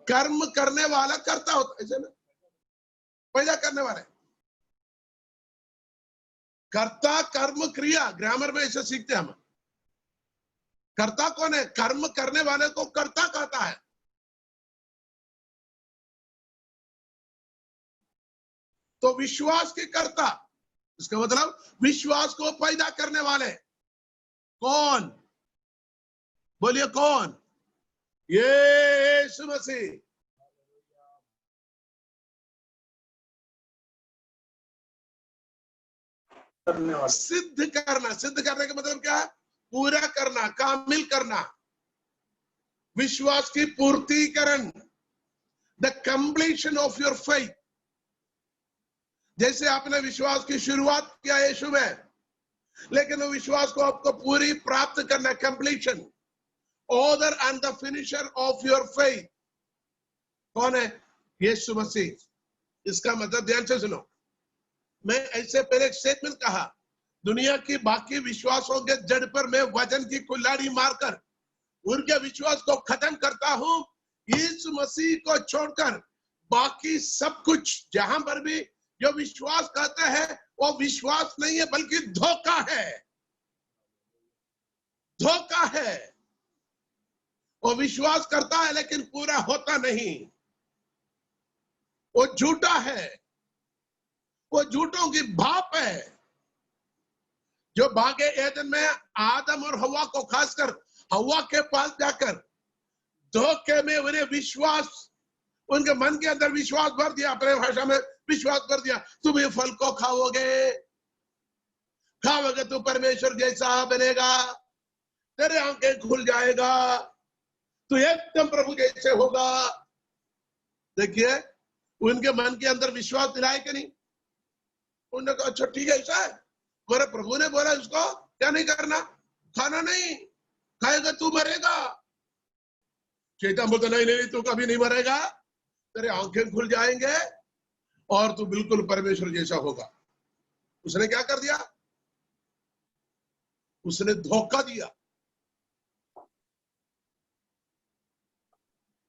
कर्म करने वाला कर्ता होता है, ऐसे ना, पैदा करने वाले। कर्ता, कर्म, क्रिया, ग्रामर में ऐसे सीखते हैं हम। कर्ता कौन है? कर्म करने वाले को कर्ता कहता है। तो विश्वास के कर्ता, इसका मतलब विश्वास को पैदा करने वाले। कौन? बोलिए कौन? यीशु मसीह। सिद्ध करना, सिद्ध करने का मतलब क्या है? पूरा करना, कामिल करना, विश्वास की पूर्तिकरण, the completion of your faith. जैसे आपने विश्वास की शुरुआत किया यीशु में, लेकिन वो विश्वास को आपको पूरी प्राप्त करना, completion, author and the finisher of your faith कौन है? यीशु मसीह। इसका मतलब ध्यान से सुनो। मैं ऐसे पहले एक स्टेटमेंट कहा, दुनिया की बाकी विश्वासों के जड़ पर मैं वजन की कुल्हाड़ी मारकर उनके विश्वास को खत्म करता हूं। यीशु मसीह को छोड़कर बाकी सब कुछ जहां पर भी जो विश्वास कहते हैं, वो विश्वास नहीं है, बल्कि धोखा है। धोखा है। वो विश्वास करता है लेकिन पूरा होता नहीं। वो झूठा है, वो झूठों की भाप है। जो भागे एदन में आदम और हवा को, खासकर हवा के पास जाकर धोखे में उन्हें विश्वास, उनके मन के अंदर विश्वास भर दिया, अपने भाषा में विश्वास भर दिया, तुम ये फल को खाओगे, खाओगे तो परमेश्वर जैसा बनेगा, तेरे आंखें खुल जाएगा, तो एकदम प्रभु जैसे होगा। देखिए, उनके मन के अंदर विश्वास दिलाए कि नहीं? उन्होंने कहा अच्छा ठीक है, ऐसा है, मेरे प्रभु ने बोला इसको क्या नहीं करना, खाना नहीं, खाएगा तू मरेगा। शैतान बोलता नहीं नहीं, तू कभी नहीं मरेगा, तेरे आंखें खुल जाएंगे और तू बिल्कुल परमेश्वर जैसा होगा। उसने क्या कर दिया? उसने धोखा दिया।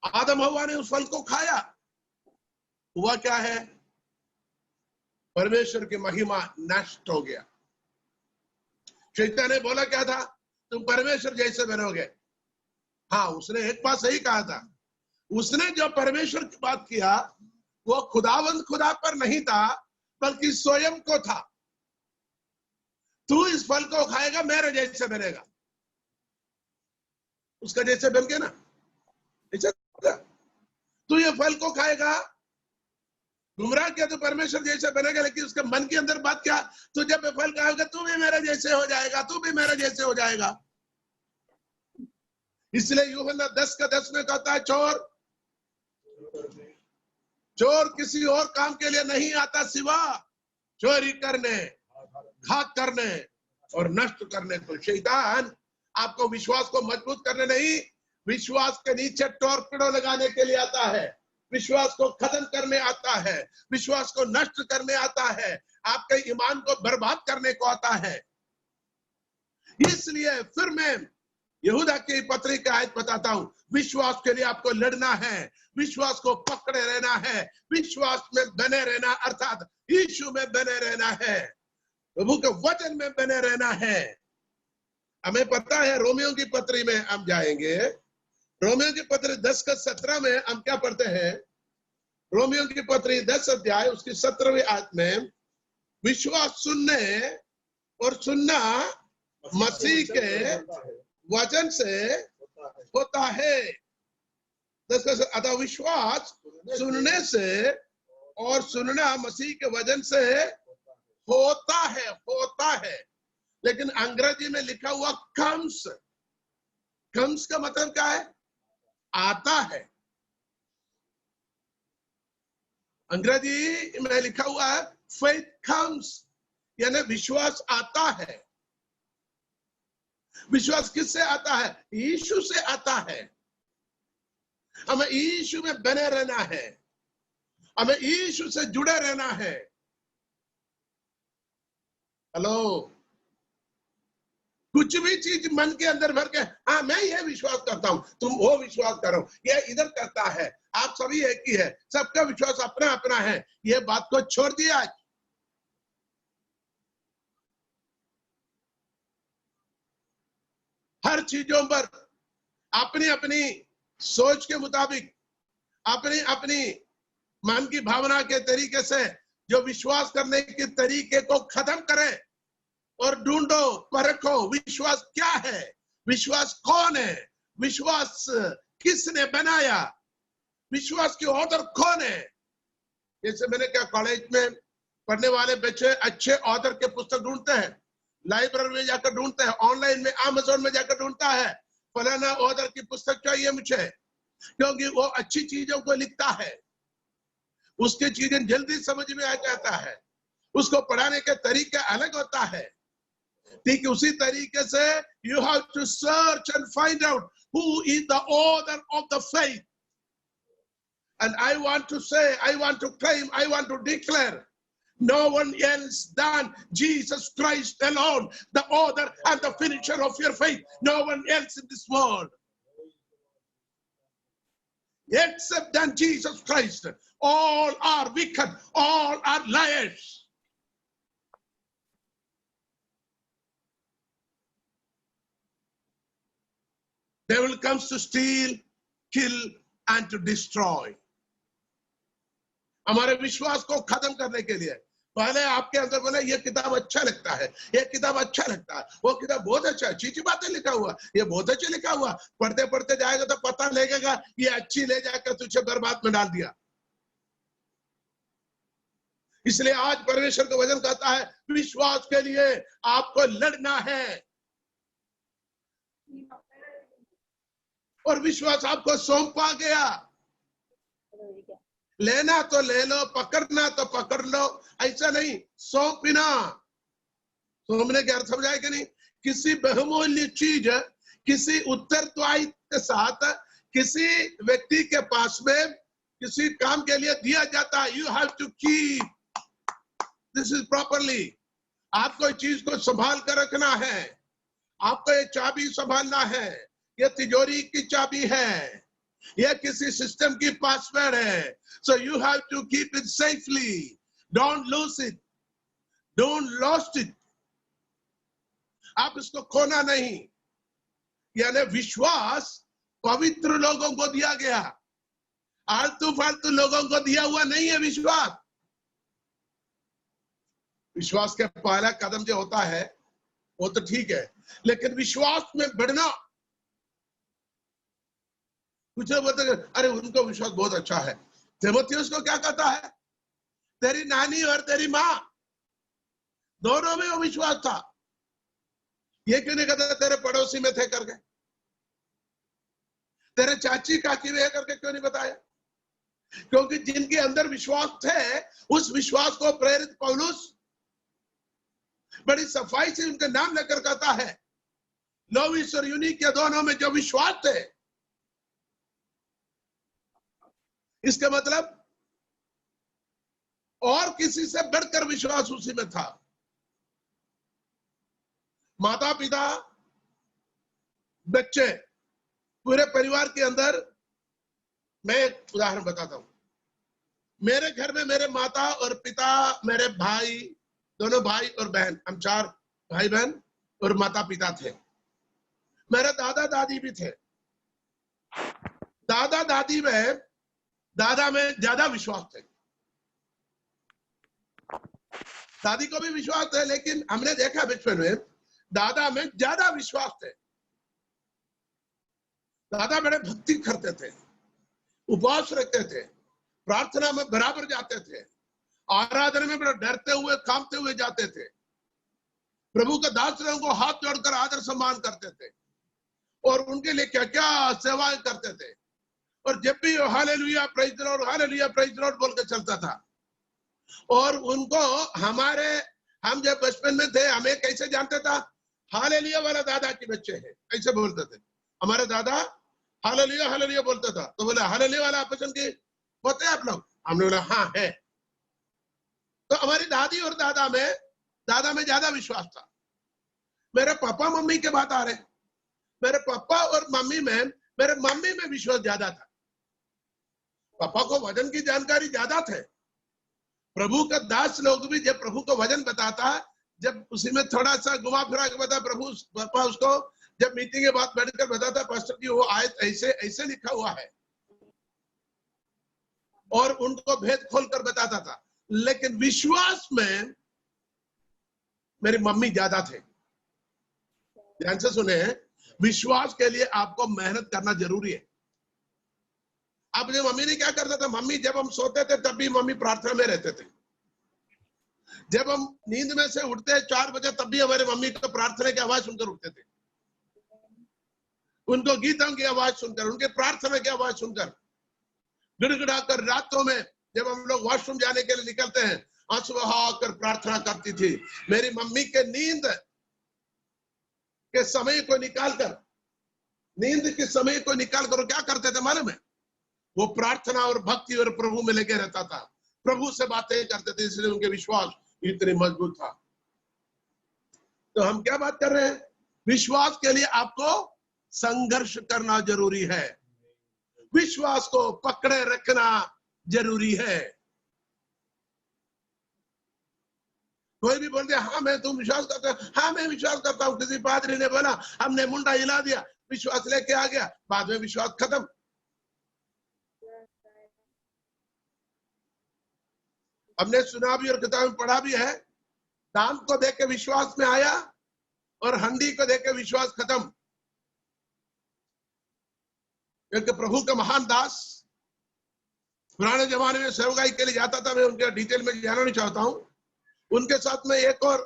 आदम हवा ने उस फल को खाया, हुआ क्या है? परमेश्वर की महिमा नष्ट हो गया। शैतान ने बोला क्या था? तुम परमेश्वर जैसे बनोगे। हाँ, उसने एक बात सही कहा था। उसने जो परमेश्वर की बात किया वो खुदावंद खुदा पर नहीं था, बल्कि स्वयं को था। तू इस फल को खाएगा, मेरे जैसे बनेगा। उसका जैसे बन गया ना, तू ये फल को खाएगा, गुमराह किया तो परमेश्वर जैसे बनेगा। लेकिन उसके मन के अंदर बात क्या? तू जब ये फल खाएगा तू भी मेरे जैसे हो जाएगा, तू भी मेरे जैसे हो जाएगा। इसलिए यूहन्ना 10:10 में कहता है, चोर किसी और काम के लिए नहीं आता सिवा चोरी करने, घात करने और नष्ट करने को। शैतान आपको विश्वास को मजबूत करने नहीं, विश्वास के नीचे टॉर्पेडो लगाने के लिए आता है, विश्वास को खत्म करने आता है, विश्वास को नष्ट करने आता है, आपके ईमान को बर्बाद करने को आता है। इसलिए फिर मैं यहूदा की पत्री का आयत बताता हूं। विश्वास के लिए आपको लड़ना है, विश्वास को पकड़े रहना है, विश्वास में बने रहना, अर्थात यीशु में बने रहना है, प्रभु के वचन में बने रहना है। हमें पता है रोमियो की पत्री में हम जाएंगे, रोमियो की पत्री 10:17 में हम क्या पढ़ते हैं? रोमियो की पत्री 10 अध्याय उसकी 17वीं आयत में, विश्वास सुनने और सुनना मसीह के वचन से होता है। अतः विश्वास सुनने से और सुनना मसीह के वचन से होता है, होता है। लेकिन अंग्रेजी में लिखा हुआ कम्स, कम्स का मतलब क्या है? आता है। अंग्रेजी में लिखा हुआ है faith comes, यानी विश्वास आता है। विश्वास किससे आता है? यीशु से आता है। हमें यीशु में बने रहना है, हमें यीशु से जुड़े रहना है। हेलो, कुछ भी चीज मन के अंदर भर के, हाँ मैं ये विश्वास करता हूं, तुम वो विश्वास करो, ये इधर करता है, आप सभी एक ही है, सबका विश्वास अपना अपना है, ये बात को छोड़ दिया। हर चीजों पर अपनी अपनी सोच के मुताबिक, अपनी अपनी मन की भावना के तरीके से जो विश्वास करने के तरीके को खत्म करें और ढूंढो, परखो विश्वास क्या है, विश्वास कौन है, विश्वास किसने बनाया, विश्वास की ऑथर कौन है। जैसे मैंने क्या, कॉलेज में पढ़ने वाले बच्चे अच्छे ऑथर के पुस्तक ढूंढते हैं, लाइब्रेरी में जाकर ढूंढते हैं, ऑनलाइन में अमेज़न में जाकर ढूंढता है, फलाना ऑथर की पुस्तक चाहिए मुझे, क्योंकि वो अच्छी चीजों को लिखता है, उसकी चीजें जल्दी समझ में आ जाता है, उसको पढ़ाने के तरीके अलग होता है। ठीक उसी तरीके से you have to search and find out who is the author of the faith. And I want to say, I want to claim, I want to declare, no one else than Jesus Christ alone, the author and the finisher of your faith. No one else in this world except than Jesus Christ. All are wicked, all are liars. Devil comes to steal, kill and to destroy. हमारे विश्वास को खत्म करने के लिए पहले आपके अंदर बोले ये किताब अच्छा लगता है, ये किताब अच्छा लगता है, वो किताब बहुत अच्छा है, अच्छी बातें लिखा हुआ, ये बहुत अच्छा लिखा हुआ, पढ़ते पढ़ते जाएगा तो पता लगेगा ये अच्छी ले जाकर तुझे बर्बाद में डाल दिया। इसलिए आज परमेश्वर का वचन कहता है विश्वास के लिए आपको लड़ना है, और विश्वास आपको सौंपा गया। लेना तो ले लो, पकड़ना तो पकड़ लो, ऐसा नहीं सौंपना। सौंपने के अर्थ समझाए कि नहीं? किसी बहुमूल्य चीज किसी उत्तरदायी के साथ किसी व्यक्ति के पास में किसी काम के लिए दिया जाता है। You have to keep this is properly. आपको चीज को संभाल कर रखना है, आपको ये चाबी संभालना है, ये तिजोरी की चाबी है, यह किसी सिस्टम की पासवर्ड है। So you have to keep it safely. Don't lose it. Don't lost it. आप इसको खोना नहीं। यानी विश्वास पवित्र लोगों को दिया गया, आलतू फालतू लोगों को दिया हुआ नहीं है विश्वास। विश्वास के पहला कदम जो होता है वो तो ठीक है, लेकिन विश्वास में बढ़ना। कुछ बोलते अरे उनको विश्वास बहुत अच्छा है। तीमुथियुस को क्या कहता है? तेरी नानी और तेरी माँ दोनों में वो विश्वास था। ये क्यों नहीं कहता तेरे पड़ोसी में थे करके, तेरे चाची काकी में करके क्यों नहीं बताया? क्योंकि जिनके अंदर विश्वास थे, उस विश्वास को प्रेरित पौलुस बड़ी सफाई से उनका नाम लेकर कहता है लोइस और यूनिक के दोनों में जो विश्वास थे। इसका मतलब और किसी से बढ़कर विश्वास उसी में था। माता पिता बच्चे पूरे परिवार के अंदर, मैं एक उदाहरण बताता हूं। मेरे घर में मेरे माता और पिता, मेरे भाई, दोनों भाई और बहन, हम 4 भाई बहन और माता पिता थे। मेरे दादा दादी भी थे। दादा दादी में दादा में ज्यादा विश्वास थे, दादी को भी विश्वास है, लेकिन हमने देखा बचपन में दादा में ज्यादा विश्वास थे। दादा बड़े भक्ति करते थे, उपवास रखते थे, प्रार्थना में बराबर जाते थे, आराधना में बड़े डरते हुए कांपते हुए जाते थे, प्रभु के दासों को हाथ जोड़कर आदर सम्मान करते थे और उनके लिए क्या क्या सेवाएं करते थे। और जब भी hallelujah praise the Lord, hallelujah praise the Lord बोल के चलता था। और उनको हम जब बचपन में थे, हमें कैसे जानते था? हालेलुया वाला दादा के बच्चे हैं, ऐसे बोलते थे। हमारे दादा हालेलुया हालेलुया बोलता था, तो बोले हालेलुया वाला पसंद की होते हैं आप लोग? हमने बोला हाँ है। तो हमारी दादी और दादा में ज्यादा विश्वास था। मेरे पापा मम्मी के बात आ रहे, मेरे पापा और मम्मी में, मेरे मम्मी में विश्वास ज्यादा था। पापा को वजन की जानकारी ज्यादा थे। प्रभु का दास लोग भी जब प्रभु को वजन बताता, जब उसी में थोड़ा सा घुमा फिरा के बता, प्रभु पापा उसको जब मीटिंग के बाद बैठकर बताता, पास्टर जी वो आयत ऐसे ऐसे लिखा हुआ है, और उनको भेद खोल कर बताता था। लेकिन विश्वास में मेरी मम्मी ज्यादा थे। ध्यान से सुने, विश्वास के लिए आपको मेहनत करना जरूरी है। अपने मम्मी ने क्या करता था? मम्मी जब हम सोते थे तब भी मम्मी प्रार्थना में रहते थे। जब हम नींद में से उठते 4 बजे तब भी हमारे मम्मी को प्रार्थना की आवाज सुनकर उठते थे। उनको गीतों की आवाज सुनकर, उनके प्रार्थना की आवाज सुनकर, गिड़गिड़ाकर रातों में जब हम लोग वॉशरूम जाने के लिए निकलते हैं, आंसू बहाकर प्रार्थना करती थी। मेरी मम्मी के नींद के समय को निकालकर, नींद के समय को निकालकर क्या करते थे मालूम है? वो प्रार्थना और भक्ति और प्रभु में लगे रहता था, प्रभु से बातें करते थे, इसलिए उनके विश्वास इतने मजबूत था। तो हम क्या बात कर रहे हैं? विश्वास के लिए आपको संघर्ष करना जरूरी है, विश्वास को पकड़े रखना जरूरी है। कोई भी बोल दिया हाँ मैं तुम विश्वास करता हूं, हाँ मैं विश्वास करता हूं। किसी पादरी ने बोला, हमने मुंडा हिला दिया, विश्वास लेके आ गया, बाद में विश्वास खत्म। हमने सुना भी और किताब में पढ़ा भी है, दान को देख के विश्वास में आया और हंडी को देख के विश्वास खत्म। एक प्रभु का महान दास पुराने जमाने में सेवकाई के लिए जाता था, मैं उनके डिटेल में जाना नहीं चाहता हूं। उनके साथ में एक और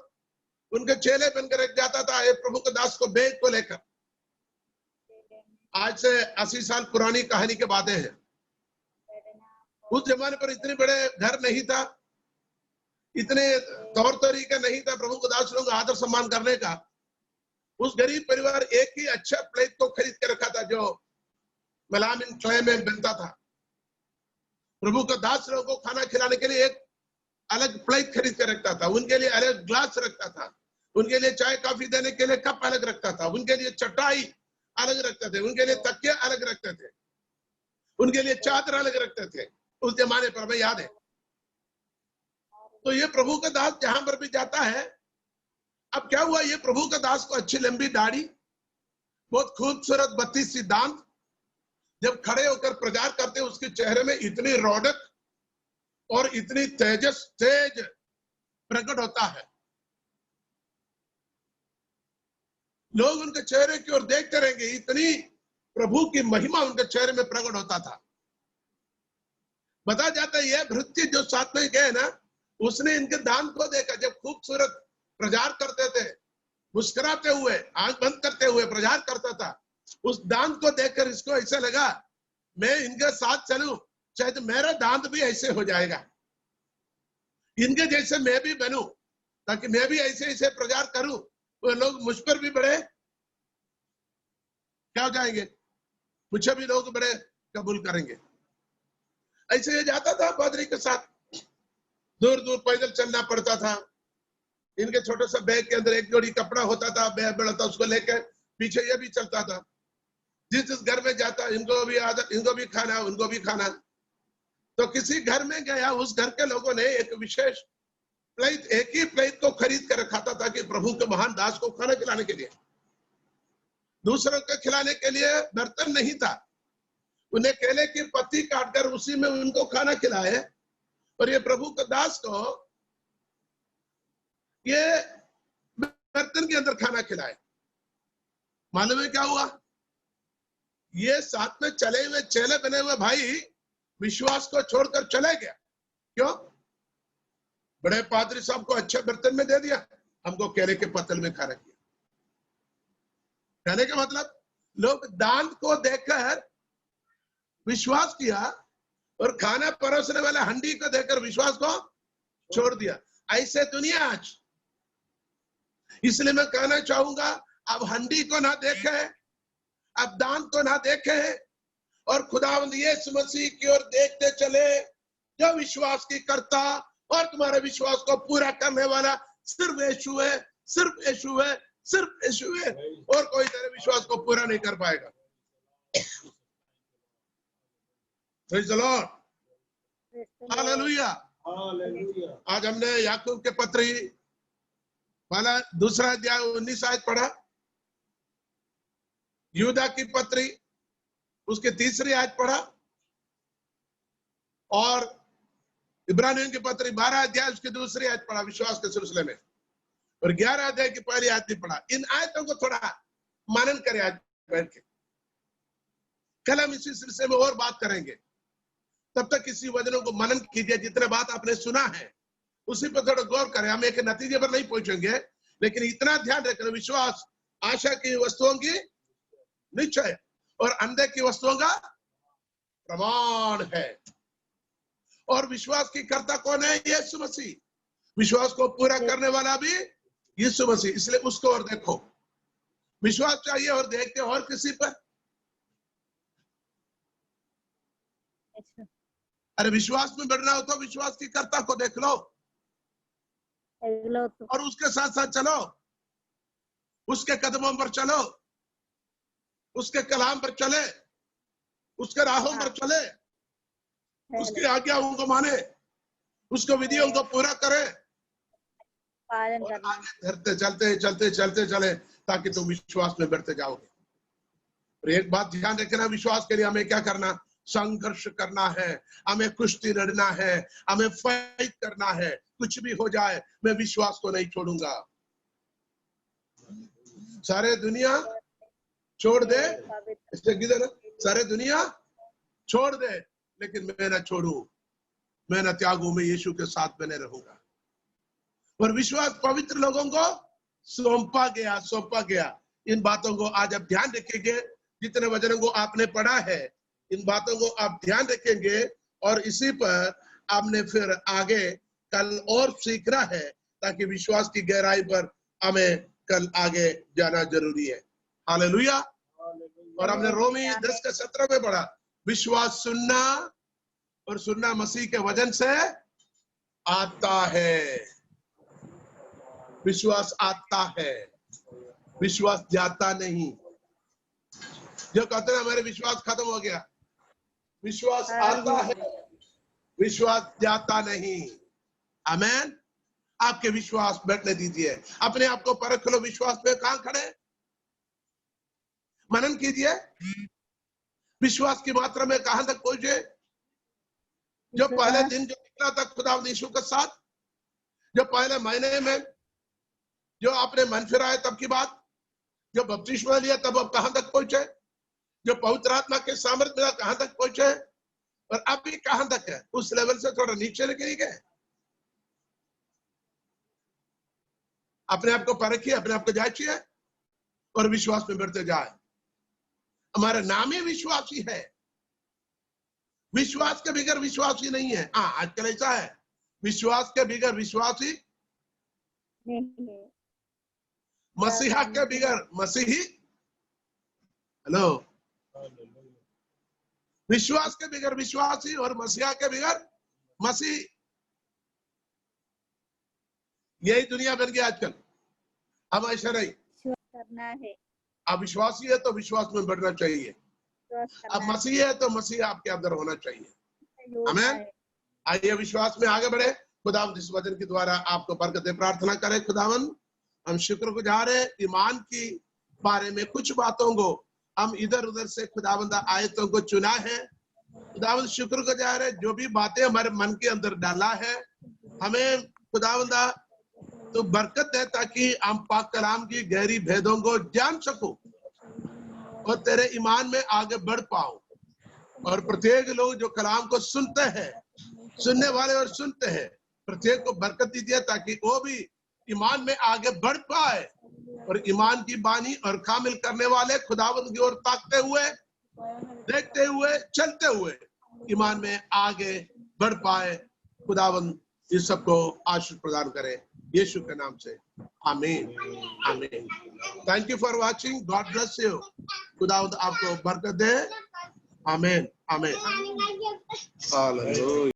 उनके चेले बनकर एक जाता था, एक प्रभु के दास को बैग को लेकर। आज से 80 साल पुरानी कहानी के बातें हैं। उस जमाने पर इतने बड़े घर नहीं था, इतने तौर तरीका नहीं था प्रभु के दास लोगों का आदर सम्मान करने का। उस गरीब परिवार एक ही अच्छा प्लेट को खरीद के रखा था, जो मेलामिन क्ले में बनता था। प्रभु का दास लोगों को खाना खिलाने के लिए एक अलग प्लेट खरीद के रखता था, उनके लिए अलग ग्लास रखता था, उनके लिए चाय कॉफी देने के लिए कप अलग रखता था, उनके लिए चटाई अलग रखते थे, उनके लिए तकिया अलग रखते थे, उनके लिए चादर अलग रखते थे। उस जमाने पर हमें याद है। तो ये प्रभु का दास जहां पर भी जाता है, अब क्या हुआ, ये प्रभु का दास को अच्छी लंबी दाढ़ी, बहुत खूबसूरत 32 सी दांत, जब खड़े होकर प्रचार करते उसके चेहरे में इतनी रौनक और इतनी तेज प्रकट होता है। लोग उनके चेहरे की ओर देखते रहेंगे, इतनी प्रभु की महिमा उनके चेहरे में प्रकट होता था। बता जाता है ये भृत्य जो साथ में गए ना, उसने इनके दान को देखा, जब खूबसूरत प्रचार करते थे, मुस्कुराते हुए, आंख बंद करते हुए प्रचार करता था, उस दांत को देखकर इसको ऐसा लगा मैं इनके साथ चलूं, शायद मेरा दांत भी ऐसे हो जाएगा, इनके जैसे मैं भी बनूं, ताकि मैं भी ऐसे ऐसे प्रचार करूं, वो लोग मुझ पर भी बड़े क्या हो जाएंगे, मुझे भी लोग बड़े कबूल करेंगे। ऐसे ये जाता था पादरी के साथ, दूर दूर पैदल चलना पड़ता था। इनके छोटे सा बैग के अंदर एक जोड़ी कपड़ा होता था, बैग बड़ा था, उसको लेकर पीछे ये भी चलता था। जिस घर में जाता, इनको भी आदत, इनको भी खाना, उनको भी खाना। तो किसी घर में गया, उस घर के लोगों ने एक विशेष प्लेट, एक ही प्लेट को खरीद कर रखा था, ताकि प्रभु के महान दास को खाना खिलाने के लिए। दूसरों को खिलाने के लिए बर्तन नहीं था, उन्हें केले की पत्ती काटकर उसी में उनको खाना खिलाए, और ये प्रभु के दास को ये बर्तन के अंदर खाना खिलाए। मालूम है क्या हुआ? ये साथ में चले हुए चेले बने हुए भाई विश्वास को छोड़कर चले गया। क्यों? बड़े पादरी साहब को अच्छे बर्तन में दे दिया, हमको केले के पत्तल में खाना किया। कहने का मतलब, लोग दान को देखकर विश्वास किया और खाना परोसने वाले हंडी को देखकर विश्वास को छोड़ दिया। ऐसे दुनिया आज। इसलिए मैं कहना चाहूंगा, अब हंडी को ना देखे, अब दान को ना देखे और खुदावंद यीशु मसीह की ओर देखते चले, जो विश्वास की करता और तुम्हारे विश्वास को पूरा करने वाला सिर्फ यीशु है, सिर्फ यीशु है, सिर्फ यीशु है, और कोई तेरे विश्वास को पूरा नहीं कर पाएगा। Praise the Lord. हालेलुया। आज हमने याकूब के पत्री वाला दूसरा अध्याय 19 आयत पढ़ा, यूदा की पत्री उसके तीसरी आयत पढ़ा, और इब्रानियों की पत्री 12 अध्याय उसकी दूसरी आयत पढ़ा विश्वास के सिलसिले में, और 11 अध्याय की पहली आयत भी पढ़ा। इन आयतों को थोड़ा मनन करें आज बैठ के। कल हम इसी सिलसिले में और बात करेंगे। तब तक इसी वचनों को मनन कीजिए, जितने बात आपने सुना है उसी पर थोड़ा गौर करें। हम एक नतीजे पर नहीं पहुंचेंगे, लेकिन इतना ध्यान रखें, विश्वास आशा की वस्तुओं की निश्चय और अंधे की वस्तुओं का प्रमाण है। और विश्वास की कर्ता कौन है? यीशु मसीह। विश्वास को पूरा करने वाला भी यीशु मसीह। इसलिए उसको और देखो। विश्वास चाहिए और देखते और किसी पर? अरे विश्वास में बढ़ना हो तो विश्वास की कर्ता को देख लो और उसके साथ साथ चलो, उसके कदमों पर चलो, उसके कलाम पर चले, उसके राहों पर चले, उसकी आज्ञाओं को माने, उसको विधियों को पूरा करे और आगे धरते चलते चलते चलते चले, ताकि तुम विश्वास में बढ़ते जाओगे। और एक बात ध्यान रखना, विश्वास के लिए हमें क्या करना? संघर्ष करना है, हमें कुश्ती लड़ना है, हमें फाइट करना है। कुछ भी हो जाए मैं विश्वास को नहीं छोड़ूंगा। सारे दुनिया छोड़ दे, इससे किधर? सारे दुनिया छोड़ दे, लेकिन मैं ना छोड़ू, मैं ना त्यागू, मैं यीशु के साथ बने रहूंगा। और विश्वास पवित्र लोगों को सौंपा गया। इन बातों को आज आप ध्यान रखेंगे। जितने वचनों को आपने पढ़ा है, इन बातों को आप ध्यान रखेंगे और इसी पर आपने फिर आगे कल और सीखना है, ताकि विश्वास की गहराई पर हमें कल आगे जाना जरूरी है। हालेलुया। और हमने रोमी 10:17 में पढ़ा, विश्वास सुनना और सुनना मसीह के वचन से आता है। विश्वास आता है, विश्वास जाता नहीं। जो कहते हैं हमारे विश्वास खत्म हो गया, विश्वास आता है, विश्वास जाता नहीं। आमेन। आपके विश्वास बैठने दीजिए, अपने आप को परख लो, विश्वास पे कहां खड़े? मनन कीजिए, विश्वास की मात्रा में कहां तक पहुंचे? जो पहले दिन जो निकला था खुदा यीशु के साथ, जो पहले महीने में जो आपने मन फिराया तब की बात, जो बपतिस्मा लिया तब अब कहां तक पहुंचे, जो पवित्र आत्मा के सामर्थ्य मिला कहां तक पहुंचे, और अभी कहां तक है? उस लेवल से थोड़ा नीचे लेके गए। अपने आप को परखिए, अपने आप को जांचिए और विश्वास में बढ़ते जाए। हमारा नाम ही विश्वासी है, विश्वास के बगैर विश्वासी नहीं है। हाँ, आजकल ऐसा है, विश्वास के बगैर विश्वासी, मसीहा के बगैर मसीही। हेलो, विश्वास के बगैर विश्वासी और मसीहा के बगैर मसीह। यही दुनिया बन गई आजकल। हम ऐसा नहीं करना है। अब विश्वासी है तो विश्वास में बढ़ना चाहिए, अब मसीह है तो मसीह आपके अंदर होना चाहिए। आमीन। आइए विश्वास में आगे बढ़े। खुदावंद इस वचन के द्वारा आपको बरकत दे। प्रार्थना करें। खुदावंद, हम शुक्रगुजार है ईमान की बारे में कुछ बातों को हम इधर उधर से खुदावंद आयतों को चुना है। खुदावंद शुक्रगुजार है जो भी बातें हमारे मन के अंदर डाला है, हमें खुदावंद तो बरकत है, ताकि हम पाक कलाम की गहरी भेदों को जान सको और तेरे ईमान में आगे बढ़ पाओ। और प्रत्येक लोग जो कलाम को सुनते हैं, सुनने वाले और सुनते हैं, प्रत्येक को बरकत दीजिए, ताकि वो भी ईमान में आगे बढ़ पाए और ईमान की बानी और कामिल करने वाले खुदावंद की ओर ताकते हुए देखते हुए चलते हुए ईमान में आगे बढ़ पाए। खुदावंद इस सबको आशीष प्रदान करे यीशु के नाम से, आमीन आमीन। Thank you for watching, God bless you. खुदावंद आपको बरकत दे, आमीन आमीन। हालेलुया।